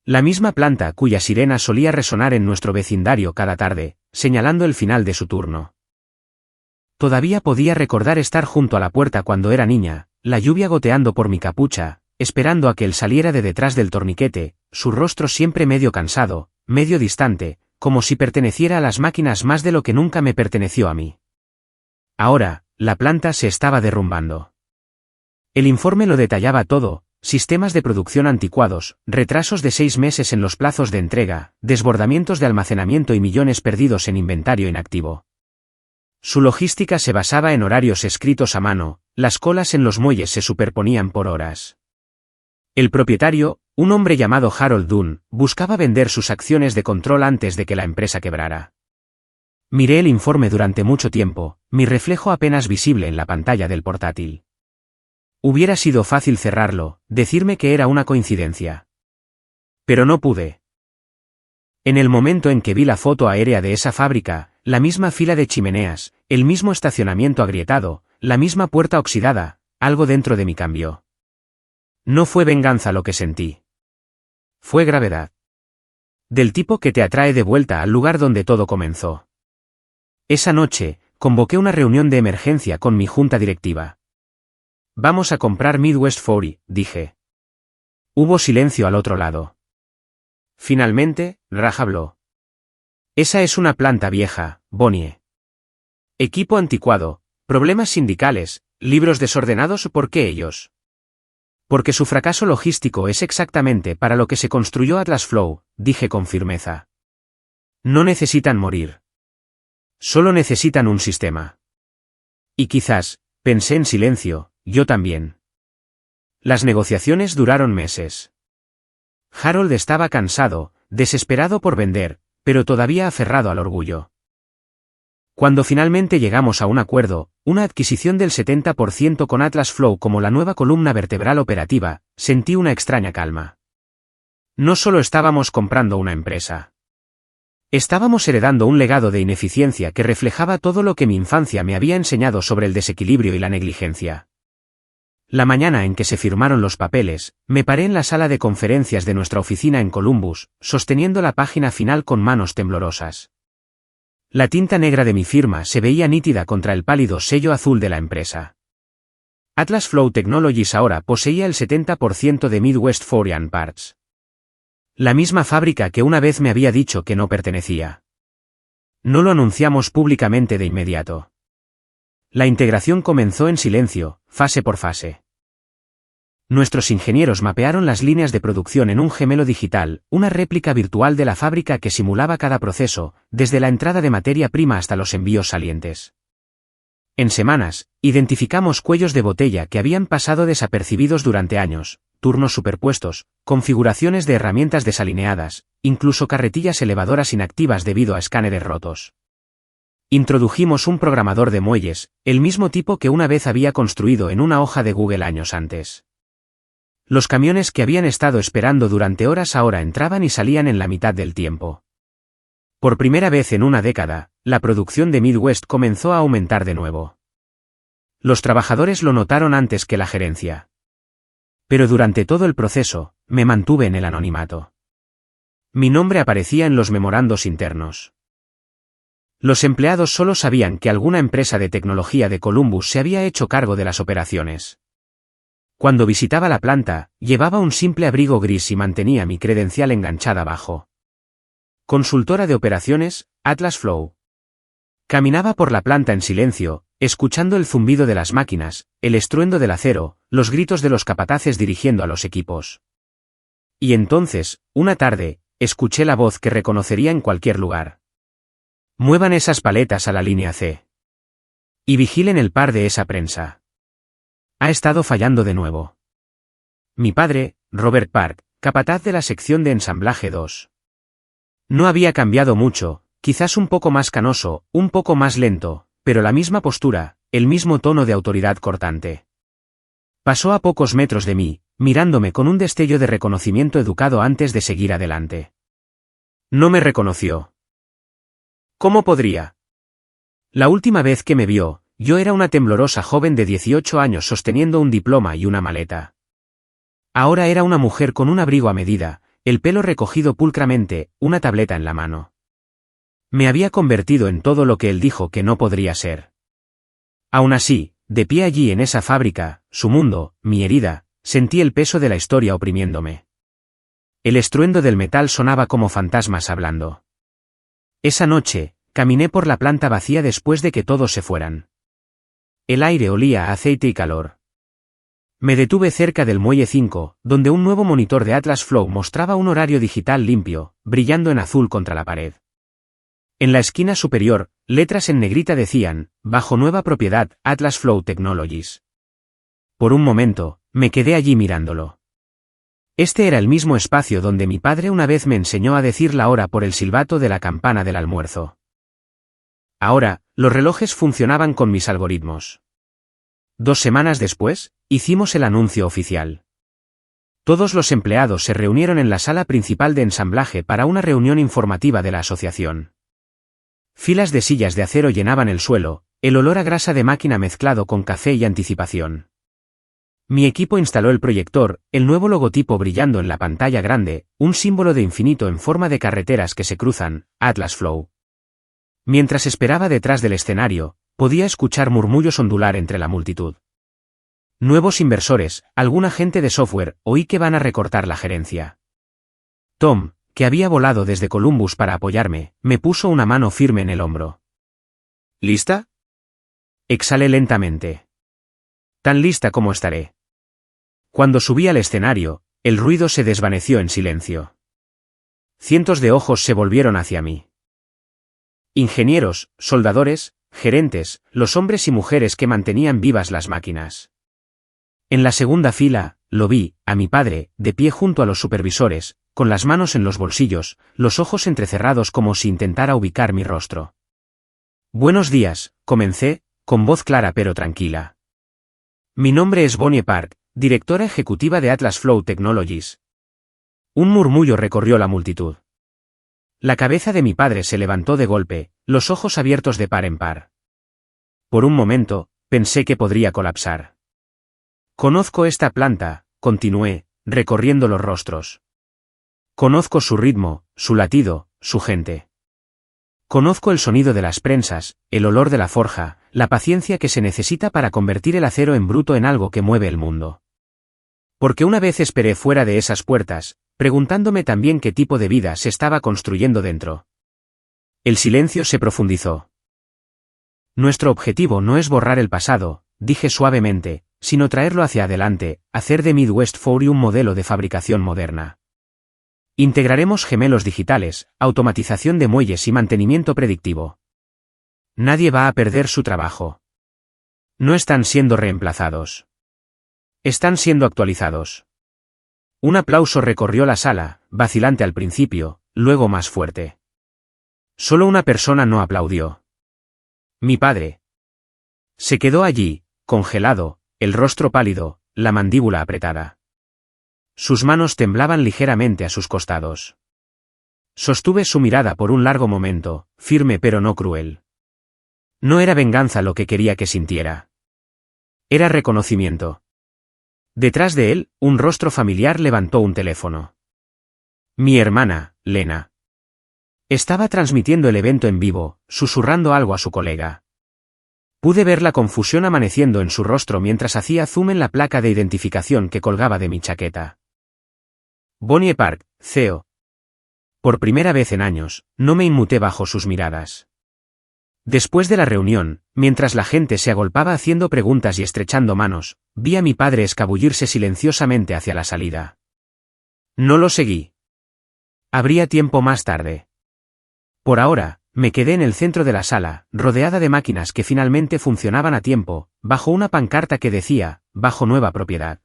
La misma planta cuya sirena solía resonar en nuestro vecindario cada tarde, señalando el final de su turno. Todavía podía recordar estar junto a la puerta cuando era niña, la lluvia goteando por mi capucha, esperando a que él saliera de detrás del torniquete, su rostro siempre medio cansado, medio distante, como si perteneciera a las máquinas más de lo que nunca me perteneció a mí. Ahora, la planta se estaba derrumbando. El informe lo detallaba todo. Sistemas de producción anticuados, retrasos de 6 meses en los plazos de entrega, desbordamientos de almacenamiento y millones perdidos en inventario inactivo. Su logística se basaba en horarios escritos a mano, las colas en los muelles se superponían por horas. El propietario, un hombre llamado Harold Dunn, buscaba vender sus acciones de control antes de que la empresa quebrara. Miré el informe durante mucho tiempo, mi reflejo apenas visible en la pantalla del portátil. Hubiera sido fácil cerrarlo, decirme que era una coincidencia. Pero no pude. En el momento en que vi la foto aérea de esa fábrica, la misma fila de chimeneas, el mismo estacionamiento agrietado, la misma puerta oxidada, algo dentro de mí cambió. No fue venganza lo que sentí. Fue gravedad. Del tipo que te atrae de vuelta al lugar donde todo comenzó. Esa noche, convoqué una reunión de emergencia con mi junta directiva. Vamos a comprar Midwest 40, dije. Hubo silencio al otro lado. Finalmente, Raj habló. Esa es una planta vieja, Bonnie. Equipo anticuado, problemas sindicales, libros desordenados. ¿Por qué ellos? Porque su fracaso logístico es exactamente para lo que se construyó Atlas Flow, dije con firmeza. No necesitan morir. Solo necesitan un sistema. Y quizás, pensé en silencio, yo también. Las negociaciones duraron meses. Harold estaba cansado, desesperado por vender, pero todavía aferrado al orgullo. Cuando finalmente llegamos a un acuerdo, una adquisición del 70% con Atlas Flow como la nueva columna vertebral operativa, sentí una extraña calma. No solo estábamos comprando una empresa. Estábamos heredando un legado de ineficiencia que reflejaba todo lo que mi infancia me había enseñado sobre el desequilibrio y la negligencia. La mañana en que se firmaron los papeles, me paré en la sala de conferencias de nuestra oficina en Columbus, sosteniendo la página final con manos temblorosas. La tinta negra de mi firma se veía nítida contra el pálido sello azul de la empresa. Atlas Flow Technologies ahora poseía el 70% de Midwest 40 Parts. La misma fábrica que una vez me había dicho que no pertenecía. No lo anunciamos públicamente de inmediato. La integración comenzó en silencio, fase por fase. Nuestros ingenieros mapearon las líneas de producción en un gemelo digital, una réplica virtual de la fábrica que simulaba cada proceso, desde la entrada de materia prima hasta los envíos salientes. En semanas, identificamos cuellos de botella que habían pasado desapercibidos durante años, turnos superpuestos, configuraciones de herramientas desalineadas, incluso carretillas elevadoras inactivas debido a escáneres rotos. Introdujimos un programador de muelles, el mismo tipo que una vez había construido en una hoja de Google años antes. Los camiones que habían estado esperando durante horas ahora entraban y salían en la mitad del tiempo. Por primera vez en una década, la producción de Midwest comenzó a aumentar de nuevo. Los trabajadores lo notaron antes que la gerencia. Pero durante todo el proceso, me mantuve en el anonimato. Mi nombre aparecía en los memorandos internos. Los empleados solo sabían que alguna empresa de tecnología de Columbus se había hecho cargo de las operaciones. Cuando visitaba la planta, llevaba un simple abrigo gris y mantenía mi credencial enganchada abajo. Consultora de operaciones, Atlas Flow. Caminaba por la planta en silencio, escuchando el zumbido de las máquinas, el estruendo del acero, los gritos de los capataces dirigiendo a los equipos. Y entonces, una tarde, escuché la voz que reconocería en cualquier lugar. Muevan esas paletas a la línea C. Y vigilen el par de esa prensa. Ha estado fallando de nuevo. Mi padre, Robert Park, capataz de la sección de ensamblaje 2. No había cambiado mucho, quizás un poco más canoso, un poco más lento, pero la misma postura, el mismo tono de autoridad cortante. Pasó a pocos metros de mí, mirándome con un destello de reconocimiento educado antes de seguir adelante. No me reconoció. ¿Cómo podría? La última vez que me vio, yo era una temblorosa joven de 18 años sosteniendo un diploma y una maleta. Ahora era una mujer con un abrigo a medida, el pelo recogido pulcramente, una tableta en la mano. Me había convertido en todo lo que él dijo que no podría ser. Aún así, de pie allí en esa fábrica, su mundo, mi herida, sentí el peso de la historia oprimiéndome. El estruendo del metal sonaba como fantasmas hablando. Esa noche, caminé por la planta vacía después de que todos se fueran. El aire olía a aceite y calor. Me detuve cerca del muelle 5, donde un nuevo monitor de Atlas Flow mostraba un horario digital limpio, brillando en azul contra la pared. En la esquina superior, letras en negrita decían, bajo nueva propiedad, Atlas Flow Technologies. Por un momento, me quedé allí mirándolo. Este era el mismo espacio donde mi padre una vez me enseñó a decir la hora por el silbato de la campana del almuerzo. Ahora, los relojes funcionaban con mis algoritmos. 2 semanas después, hicimos el anuncio oficial. Todos los empleados se reunieron en la sala principal de ensamblaje para una reunión informativa de la asociación. Filas de sillas de acero llenaban el suelo, el olor a grasa de máquina mezclado con café y anticipación. Mi equipo instaló el proyector, el nuevo logotipo brillando en la pantalla grande, un símbolo de infinito en forma de carreteras que se cruzan, Atlas Flow. Mientras esperaba detrás del escenario, podía escuchar murmullos ondular entre la multitud. Nuevos inversores, alguna gente de software, oí que van a recortar la gerencia. Tom, que había volado desde Columbus para apoyarme, me puso una mano firme en el hombro. ¿Lista? Exhalé lentamente. Tan lista como estaré. Cuando subí al escenario, el ruido se desvaneció en silencio. Cientos de ojos se volvieron hacia mí. Ingenieros, soldadores, gerentes, los hombres y mujeres que mantenían vivas las máquinas. En la segunda fila, lo vi, a mi padre, de pie junto a los supervisores, con las manos en los bolsillos, los ojos entrecerrados como si intentara ubicar mi rostro. Buenos días, comencé, con voz clara pero tranquila. Mi nombre es Bonnie Park, directora ejecutiva de Atlas Flow Technologies. Un murmullo recorrió la multitud. La cabeza de mi padre se levantó de golpe, los ojos abiertos de par en par. Por un momento, pensé que podría colapsar. Conozco esta planta, continué, recorriendo los rostros. Conozco su ritmo, su latido, su gente. Conozco el sonido de las prensas, el olor de la forja, la paciencia que se necesita para convertir el acero en bruto en algo que mueve el mundo. Porque una vez esperé fuera de esas puertas, preguntándome también qué tipo de vida se estaba construyendo dentro. El silencio se profundizó. Nuestro objetivo no es borrar el pasado, dije suavemente, sino traerlo hacia adelante, hacer de Midwest Foundry un modelo de fabricación moderna. Integraremos gemelos digitales, automatización de muelles y mantenimiento predictivo. Nadie va a perder su trabajo. No están siendo reemplazados. Están siendo actualizados. Un aplauso recorrió la sala, vacilante al principio, luego más fuerte. Solo una persona no aplaudió. Mi padre. Se quedó allí, congelado, el rostro pálido, la mandíbula apretada. Sus manos temblaban ligeramente a sus costados. Sostuve su mirada por un largo momento, firme pero no cruel. No era venganza lo que quería que sintiera. Era reconocimiento. Detrás de él, un rostro familiar levantó un teléfono. Mi hermana, Lena. Estaba transmitiendo el evento en vivo, susurrando algo a su colega. Pude ver la confusión amaneciendo en su rostro mientras hacía zoom en la placa de identificación que colgaba de mi chaqueta. Bonnie Park, CEO. Por primera vez en años, no me inmuté bajo sus miradas. Después de la reunión, mientras la gente se agolpaba haciendo preguntas y estrechando manos, vi a mi padre escabullirse silenciosamente hacia la salida. No lo seguí. Habría tiempo más tarde. Por ahora, me quedé en el centro de la sala, rodeada de máquinas que finalmente funcionaban a tiempo, bajo una pancarta que decía, bajo nueva propiedad.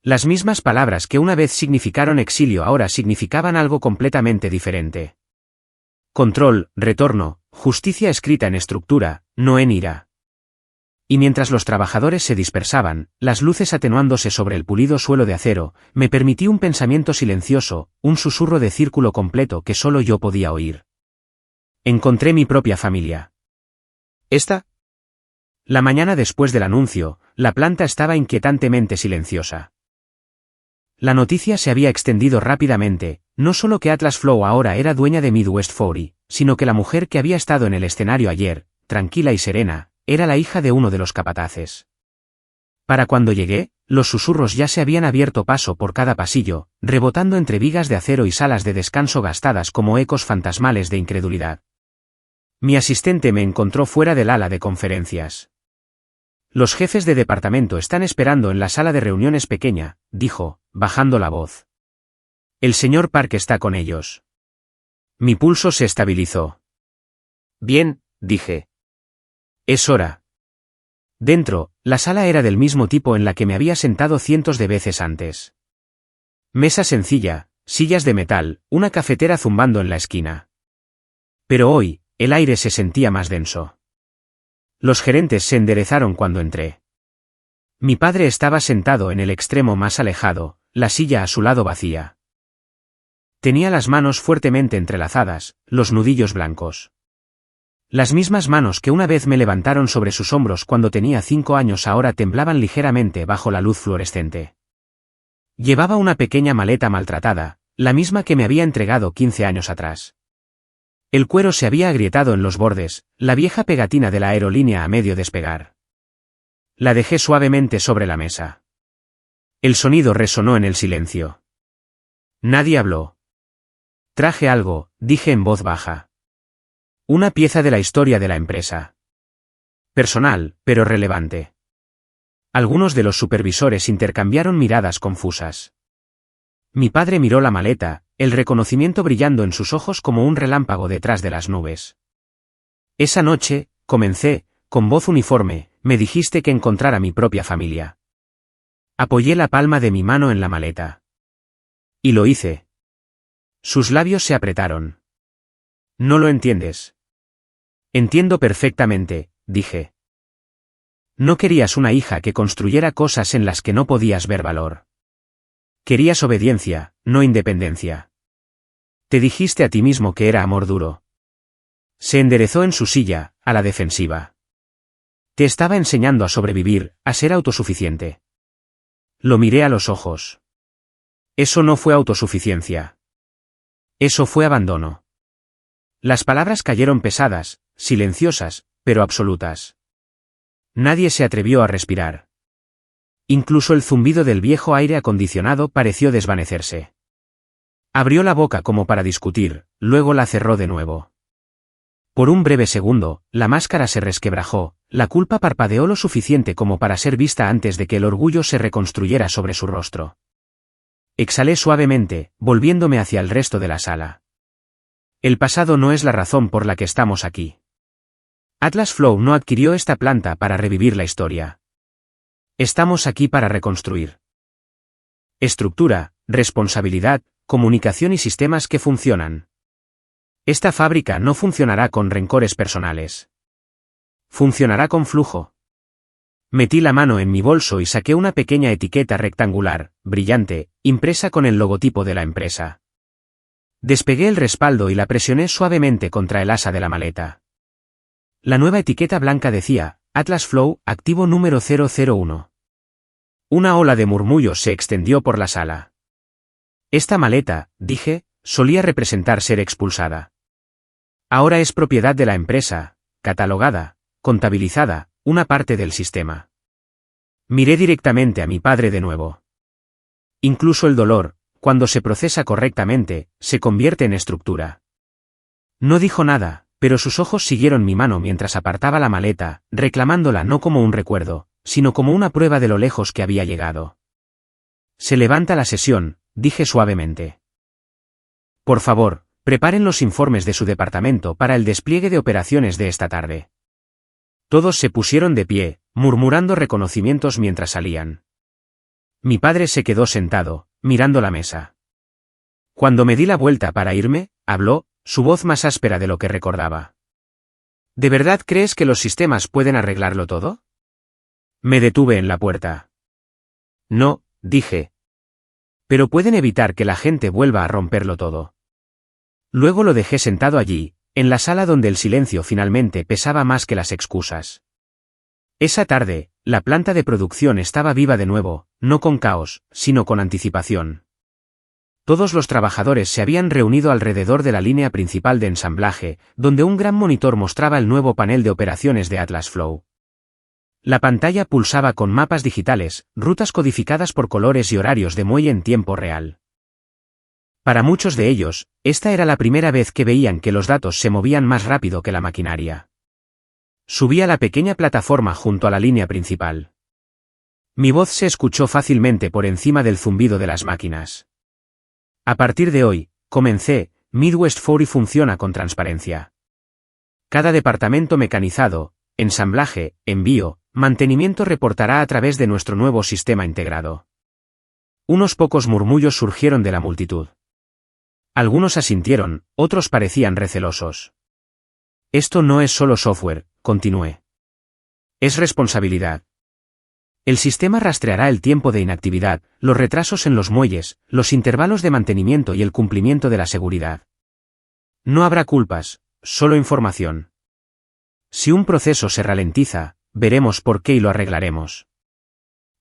Las mismas palabras que una vez significaron exilio ahora significaban algo completamente diferente. Control, retorno, justicia escrita en estructura, no en ira. Y mientras los trabajadores se dispersaban, las luces atenuándose sobre el pulido suelo de acero, me permití un pensamiento silencioso, un susurro de círculo completo que solo yo podía oír. Encontré mi propia familia. ¿Esta? La mañana después del anuncio, la planta estaba inquietantemente silenciosa. La noticia se había extendido rápidamente, no solo que Atlas Flow ahora era dueña de Midwest Foundry, sino que la mujer que había estado en el escenario ayer, tranquila y serena, era la hija de uno de los capataces. Para cuando llegué, los susurros ya se habían abierto paso por cada pasillo, rebotando entre vigas de acero y salas de descanso gastadas como ecos fantasmales de incredulidad. Mi asistente me encontró fuera del ala de conferencias. Los jefes de departamento están esperando en la sala de reuniones pequeña, dijo, bajando la voz. El señor Park está con ellos. Mi pulso se estabilizó. Bien, dije. Es hora. Dentro, la sala era del mismo tipo en la que me había sentado cientos de veces antes. Mesa sencilla, sillas de metal, una cafetera zumbando en la esquina. Pero hoy, el aire se sentía más denso. Los gerentes se enderezaron cuando entré. Mi padre estaba sentado en el extremo más alejado, la silla a su lado vacía. Tenía las manos fuertemente entrelazadas, los nudillos blancos. Las mismas manos que una vez me levantaron sobre sus hombros cuando tenía 5 años ahora temblaban ligeramente bajo la luz fluorescente. Llevaba una pequeña maleta maltratada, la misma que me había entregado 15 años atrás. El cuero se había agrietado en los bordes, la vieja pegatina de la aerolínea a medio despegar. La dejé suavemente sobre la mesa. El sonido resonó en el silencio. Nadie habló. Traje algo, dije en voz baja. Una pieza de la historia de la empresa. Personal, pero relevante. Algunos de los supervisores intercambiaron miradas confusas. Mi padre miró la maleta, el reconocimiento brillando en sus ojos como un relámpago detrás de las nubes. Esa noche, comencé, con voz uniforme, me dijiste que encontrara mi propia familia. Apoyé la palma de mi mano en la maleta. Y lo hice. Sus labios se apretaron. No lo entiendes. Entiendo perfectamente, dije. No querías una hija que construyera cosas en las que no podías ver valor. Querías obediencia, no independencia. Te dijiste a ti mismo que era amor duro. Se enderezó en su silla, a la defensiva. Te estaba enseñando a sobrevivir, a ser autosuficiente. Lo miré a los ojos. Eso no fue autosuficiencia. Eso fue abandono. Las palabras cayeron pesadas, silenciosas, pero absolutas. Nadie se atrevió a respirar. Incluso el zumbido del viejo aire acondicionado pareció desvanecerse. Abrió la boca como para discutir, luego la cerró de nuevo. Por un breve segundo, la máscara se resquebrajó, la culpa parpadeó lo suficiente como para ser vista antes de que el orgullo se reconstruyera sobre su rostro. Exhalé suavemente, volviéndome hacia el resto de la sala. El pasado no es la razón por la que estamos aquí. Atlas Flow no adquirió esta planta para revivir la historia. Estamos aquí para reconstruir. Estructura, responsabilidad, comunicación y sistemas que funcionan. Esta fábrica no funcionará con rencores personales. Funcionará con flujo. Metí la mano en mi bolso y saqué una pequeña etiqueta rectangular, brillante, impresa con el logotipo de la empresa. Despegué el respaldo y la presioné suavemente contra el asa de la maleta. La nueva etiqueta blanca decía, Atlas Flow, activo número 001. Una ola de murmullos se extendió por la sala. Esta maleta, dije, solía representar ser expulsada. Ahora es propiedad de la empresa, catalogada, contabilizada, una parte del sistema. Miré directamente a mi padre de nuevo. Incluso el dolor, cuando se procesa correctamente, se convierte en estructura. No dijo nada, pero sus ojos siguieron mi mano mientras apartaba la maleta, reclamándola no como un recuerdo, sino como una prueba de lo lejos que había llegado. Se levanta la sesión, dije suavemente. Por favor, preparen los informes de su departamento para el despliegue de operaciones de esta tarde. Todos se pusieron de pie, murmurando reconocimientos mientras salían. Mi padre se quedó sentado, mirando la mesa. Cuando me di la vuelta para irme, habló, su voz más áspera de lo que recordaba. ¿De verdad crees que los sistemas pueden arreglarlo todo? Me detuve en la puerta. No, dije. Pero pueden evitar que la gente vuelva a romperlo todo. Luego lo dejé sentado allí, en la sala donde el silencio finalmente pesaba más que las excusas. Esa tarde, la planta de producción estaba viva de nuevo, no con caos, sino con anticipación. Todos los trabajadores se habían reunido alrededor de la línea principal de ensamblaje, donde un gran monitor mostraba el nuevo panel de operaciones de Atlas Flow. La pantalla pulsaba con mapas digitales, rutas codificadas por colores y horarios de muelle en tiempo real. Para muchos de ellos, esta era la primera vez que veían que los datos se movían más rápido que la maquinaria. Subí a la pequeña plataforma junto a la línea principal. Mi voz se escuchó fácilmente por encima del zumbido de las máquinas. A partir de hoy, comencé, Midwest 40 funciona con transparencia. Cada departamento mecanizado, ensamblaje, envío, mantenimiento reportará a través de nuestro nuevo sistema integrado. Unos pocos murmullos surgieron de la multitud. Algunos asintieron, otros parecían recelosos. Esto no es solo software, continué. Es responsabilidad. El sistema rastreará el tiempo de inactividad, los retrasos en los muelles, los intervalos de mantenimiento y el cumplimiento de la seguridad. No habrá culpas, solo información. Si un proceso se ralentiza, veremos por qué y lo arreglaremos.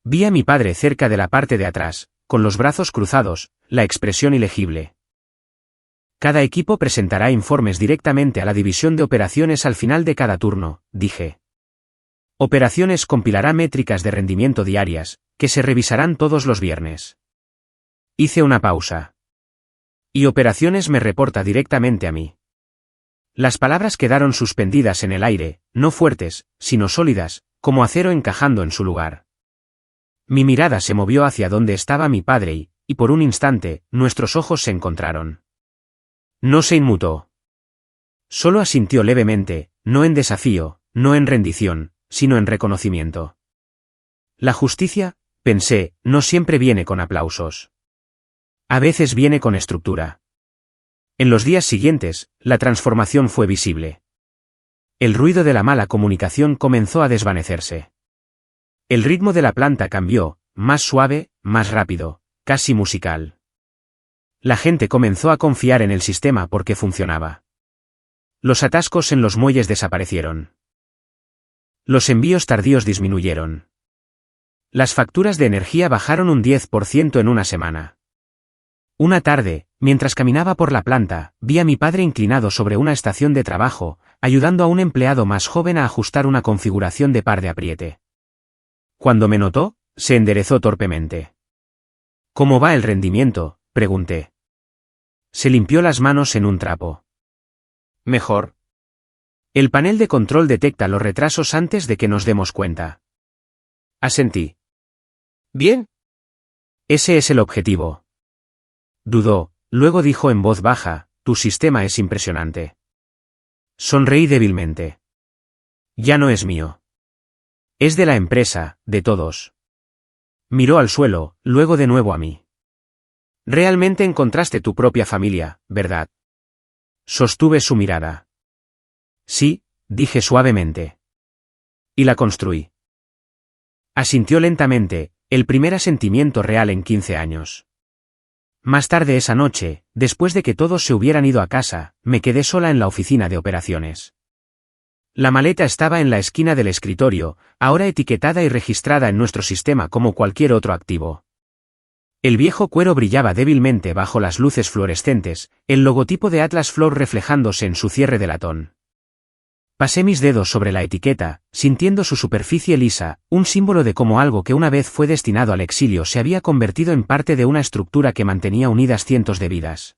Vi a mi padre cerca de la parte de atrás, con los brazos cruzados, la expresión ilegible. Cada equipo presentará informes directamente a la división de operaciones al final de cada turno, dije. Operaciones compilará métricas de rendimiento diarias, que se revisarán todos los viernes. Hice una pausa. Y operaciones me reporta directamente a mí. Las palabras quedaron suspendidas en el aire, no fuertes, sino sólidas, como acero encajando en su lugar. Mi mirada se movió hacia donde estaba mi padre y por un instante, nuestros ojos se encontraron. No se inmutó. Solo asintió levemente, no en desafío, no en rendición, sino en reconocimiento. La justicia, pensé, no siempre viene con aplausos. A veces viene con estructura. En los días siguientes, la transformación fue visible. El ruido de la mala comunicación comenzó a desvanecerse. El ritmo de la planta cambió, más suave, más rápido, casi musical. La gente comenzó a confiar en el sistema porque funcionaba. Los atascos en los muelles desaparecieron. Los envíos tardíos disminuyeron. Las facturas de energía bajaron un 10% en una semana. Una tarde, mientras caminaba por la planta, vi a mi padre inclinado sobre una estación de trabajo, ayudando a un empleado más joven a ajustar una configuración de par de apriete. Cuando me notó, se enderezó torpemente. ¿Cómo va el rendimiento?, pregunté. Se limpió las manos en un trapo. Mejor. El panel de control detecta los retrasos antes de que nos demos cuenta. Asentí. Bien. Ese es el objetivo. Dudó, luego dijo en voz baja, tu sistema es impresionante. Sonreí débilmente. Ya no es mío. Es de la empresa, de todos. Miró al suelo, luego de nuevo a mí. Realmente encontraste tu propia familia, ¿verdad? Sostuve su mirada. Sí, dije suavemente. Y la construí. Asintió lentamente, el primer asentimiento real en 15 años. Más tarde esa noche, después de que todos se hubieran ido a casa, me quedé sola en la oficina de operaciones. La maleta estaba en la esquina del escritorio, ahora etiquetada y registrada en nuestro sistema como cualquier otro activo. El viejo cuero brillaba débilmente bajo las luces fluorescentes, el logotipo de Atlas Floor reflejándose en su cierre de latón. Pasé mis dedos sobre la etiqueta, sintiendo su superficie lisa, un símbolo de cómo algo que una vez fue destinado al exilio se había convertido en parte de una estructura que mantenía unidas cientos de vidas.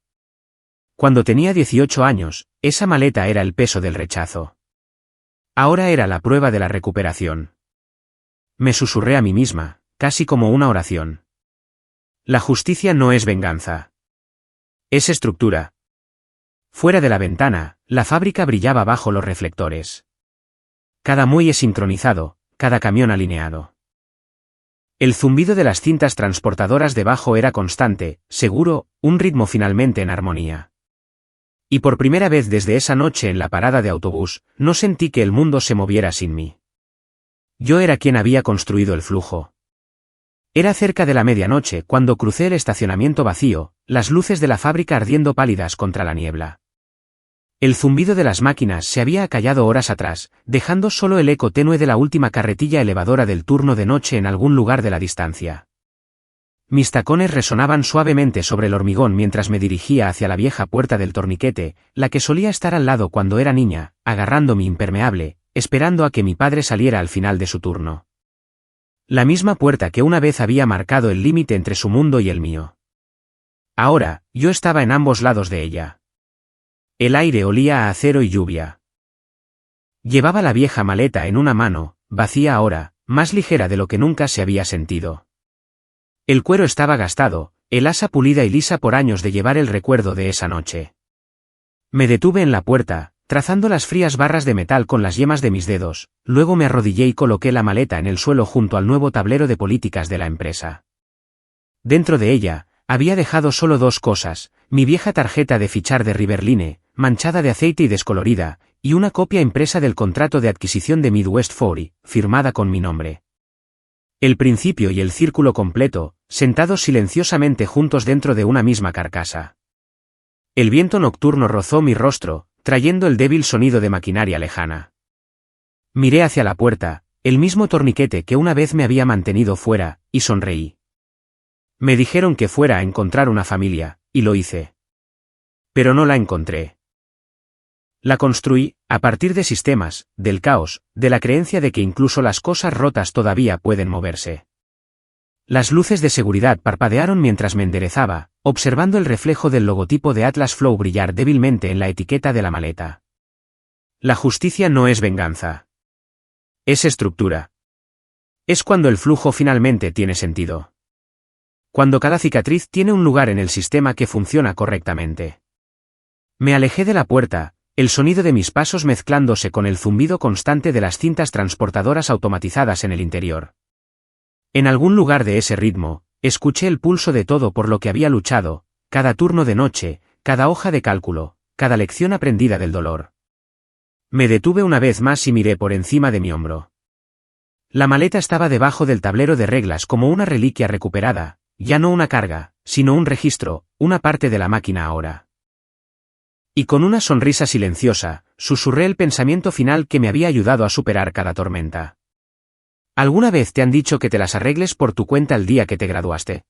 Cuando tenía 18 años, esa maleta era el peso del rechazo. Ahora era la prueba de la recuperación. Me susurré a mí misma, casi como una oración. La justicia no es venganza. Es estructura. Fuera de la ventana, la fábrica brillaba bajo los reflectores. Cada muelle sincronizado, cada camión alineado. El zumbido de las cintas transportadoras debajo era constante, seguro, un ritmo finalmente en armonía. Y por primera vez desde esa noche en la parada de autobús, no sentí que el mundo se moviera sin mí. Yo era quien había construido el flujo. Era cerca de la medianoche cuando crucé el estacionamiento vacío, las luces de la fábrica ardiendo pálidas contra la niebla. El zumbido de las máquinas se había acallado horas atrás, dejando solo el eco tenue de la última carretilla elevadora del turno de noche en algún lugar de la distancia. Mis tacones resonaban suavemente sobre el hormigón mientras me dirigía hacia la vieja puerta del torniquete, la que solía estar al lado cuando era niña, agarrando mi impermeable, esperando a que mi padre saliera al final de su turno. La misma puerta que una vez había marcado el límite entre su mundo y el mío. Ahora, yo estaba en ambos lados de ella. El aire olía a acero y lluvia. Llevaba la vieja maleta en una mano, vacía ahora, más ligera de lo que nunca se había sentido. El cuero estaba gastado, el asa pulida y lisa por años de llevar el recuerdo de esa noche. Me detuve en la puerta, trazando las frías barras de metal con las yemas de mis dedos, luego me arrodillé y coloqué la maleta en el suelo junto al nuevo tablero de políticas de la empresa. Dentro de ella, había dejado solo dos cosas, mi vieja tarjeta de fichar de Riverline, manchada de aceite y descolorida, y una copia impresa del contrato de adquisición de Midwest 40, firmada con mi nombre. El principio y el círculo completo, sentados silenciosamente juntos dentro de una misma carcasa. El viento nocturno rozó mi rostro, trayendo el débil sonido de maquinaria lejana. Miré hacia la puerta, el mismo torniquete que una vez me había mantenido fuera, y sonreí. Me dijeron que fuera a encontrar una familia, y lo hice. Pero no la encontré. La construí, a partir de sistemas, del caos, de la creencia de que incluso las cosas rotas todavía pueden moverse. Las luces de seguridad parpadearon mientras me enderezaba, observando el reflejo del logotipo de Atlas Flow brillar débilmente en la etiqueta de la maleta. La justicia no es venganza. Es estructura. Es cuando el flujo finalmente tiene sentido. Cuando cada cicatriz tiene un lugar en el sistema que funciona correctamente. Me alejé de la puerta, el sonido de mis pasos mezclándose con el zumbido constante de las cintas transportadoras automatizadas en el interior. En algún lugar de ese ritmo, escuché el pulso de todo por lo que había luchado, cada turno de noche, cada hoja de cálculo, cada lección aprendida del dolor. Me detuve una vez más y miré por encima de mi hombro. La maleta estaba debajo del tablero de reglas como una reliquia recuperada, ya no una carga, sino un registro, una parte de la máquina ahora. Y con una sonrisa silenciosa, susurré el pensamiento final que me había ayudado a superar cada tormenta. ¿Alguna vez te han dicho que te las arregles por tu cuenta el día que te graduaste?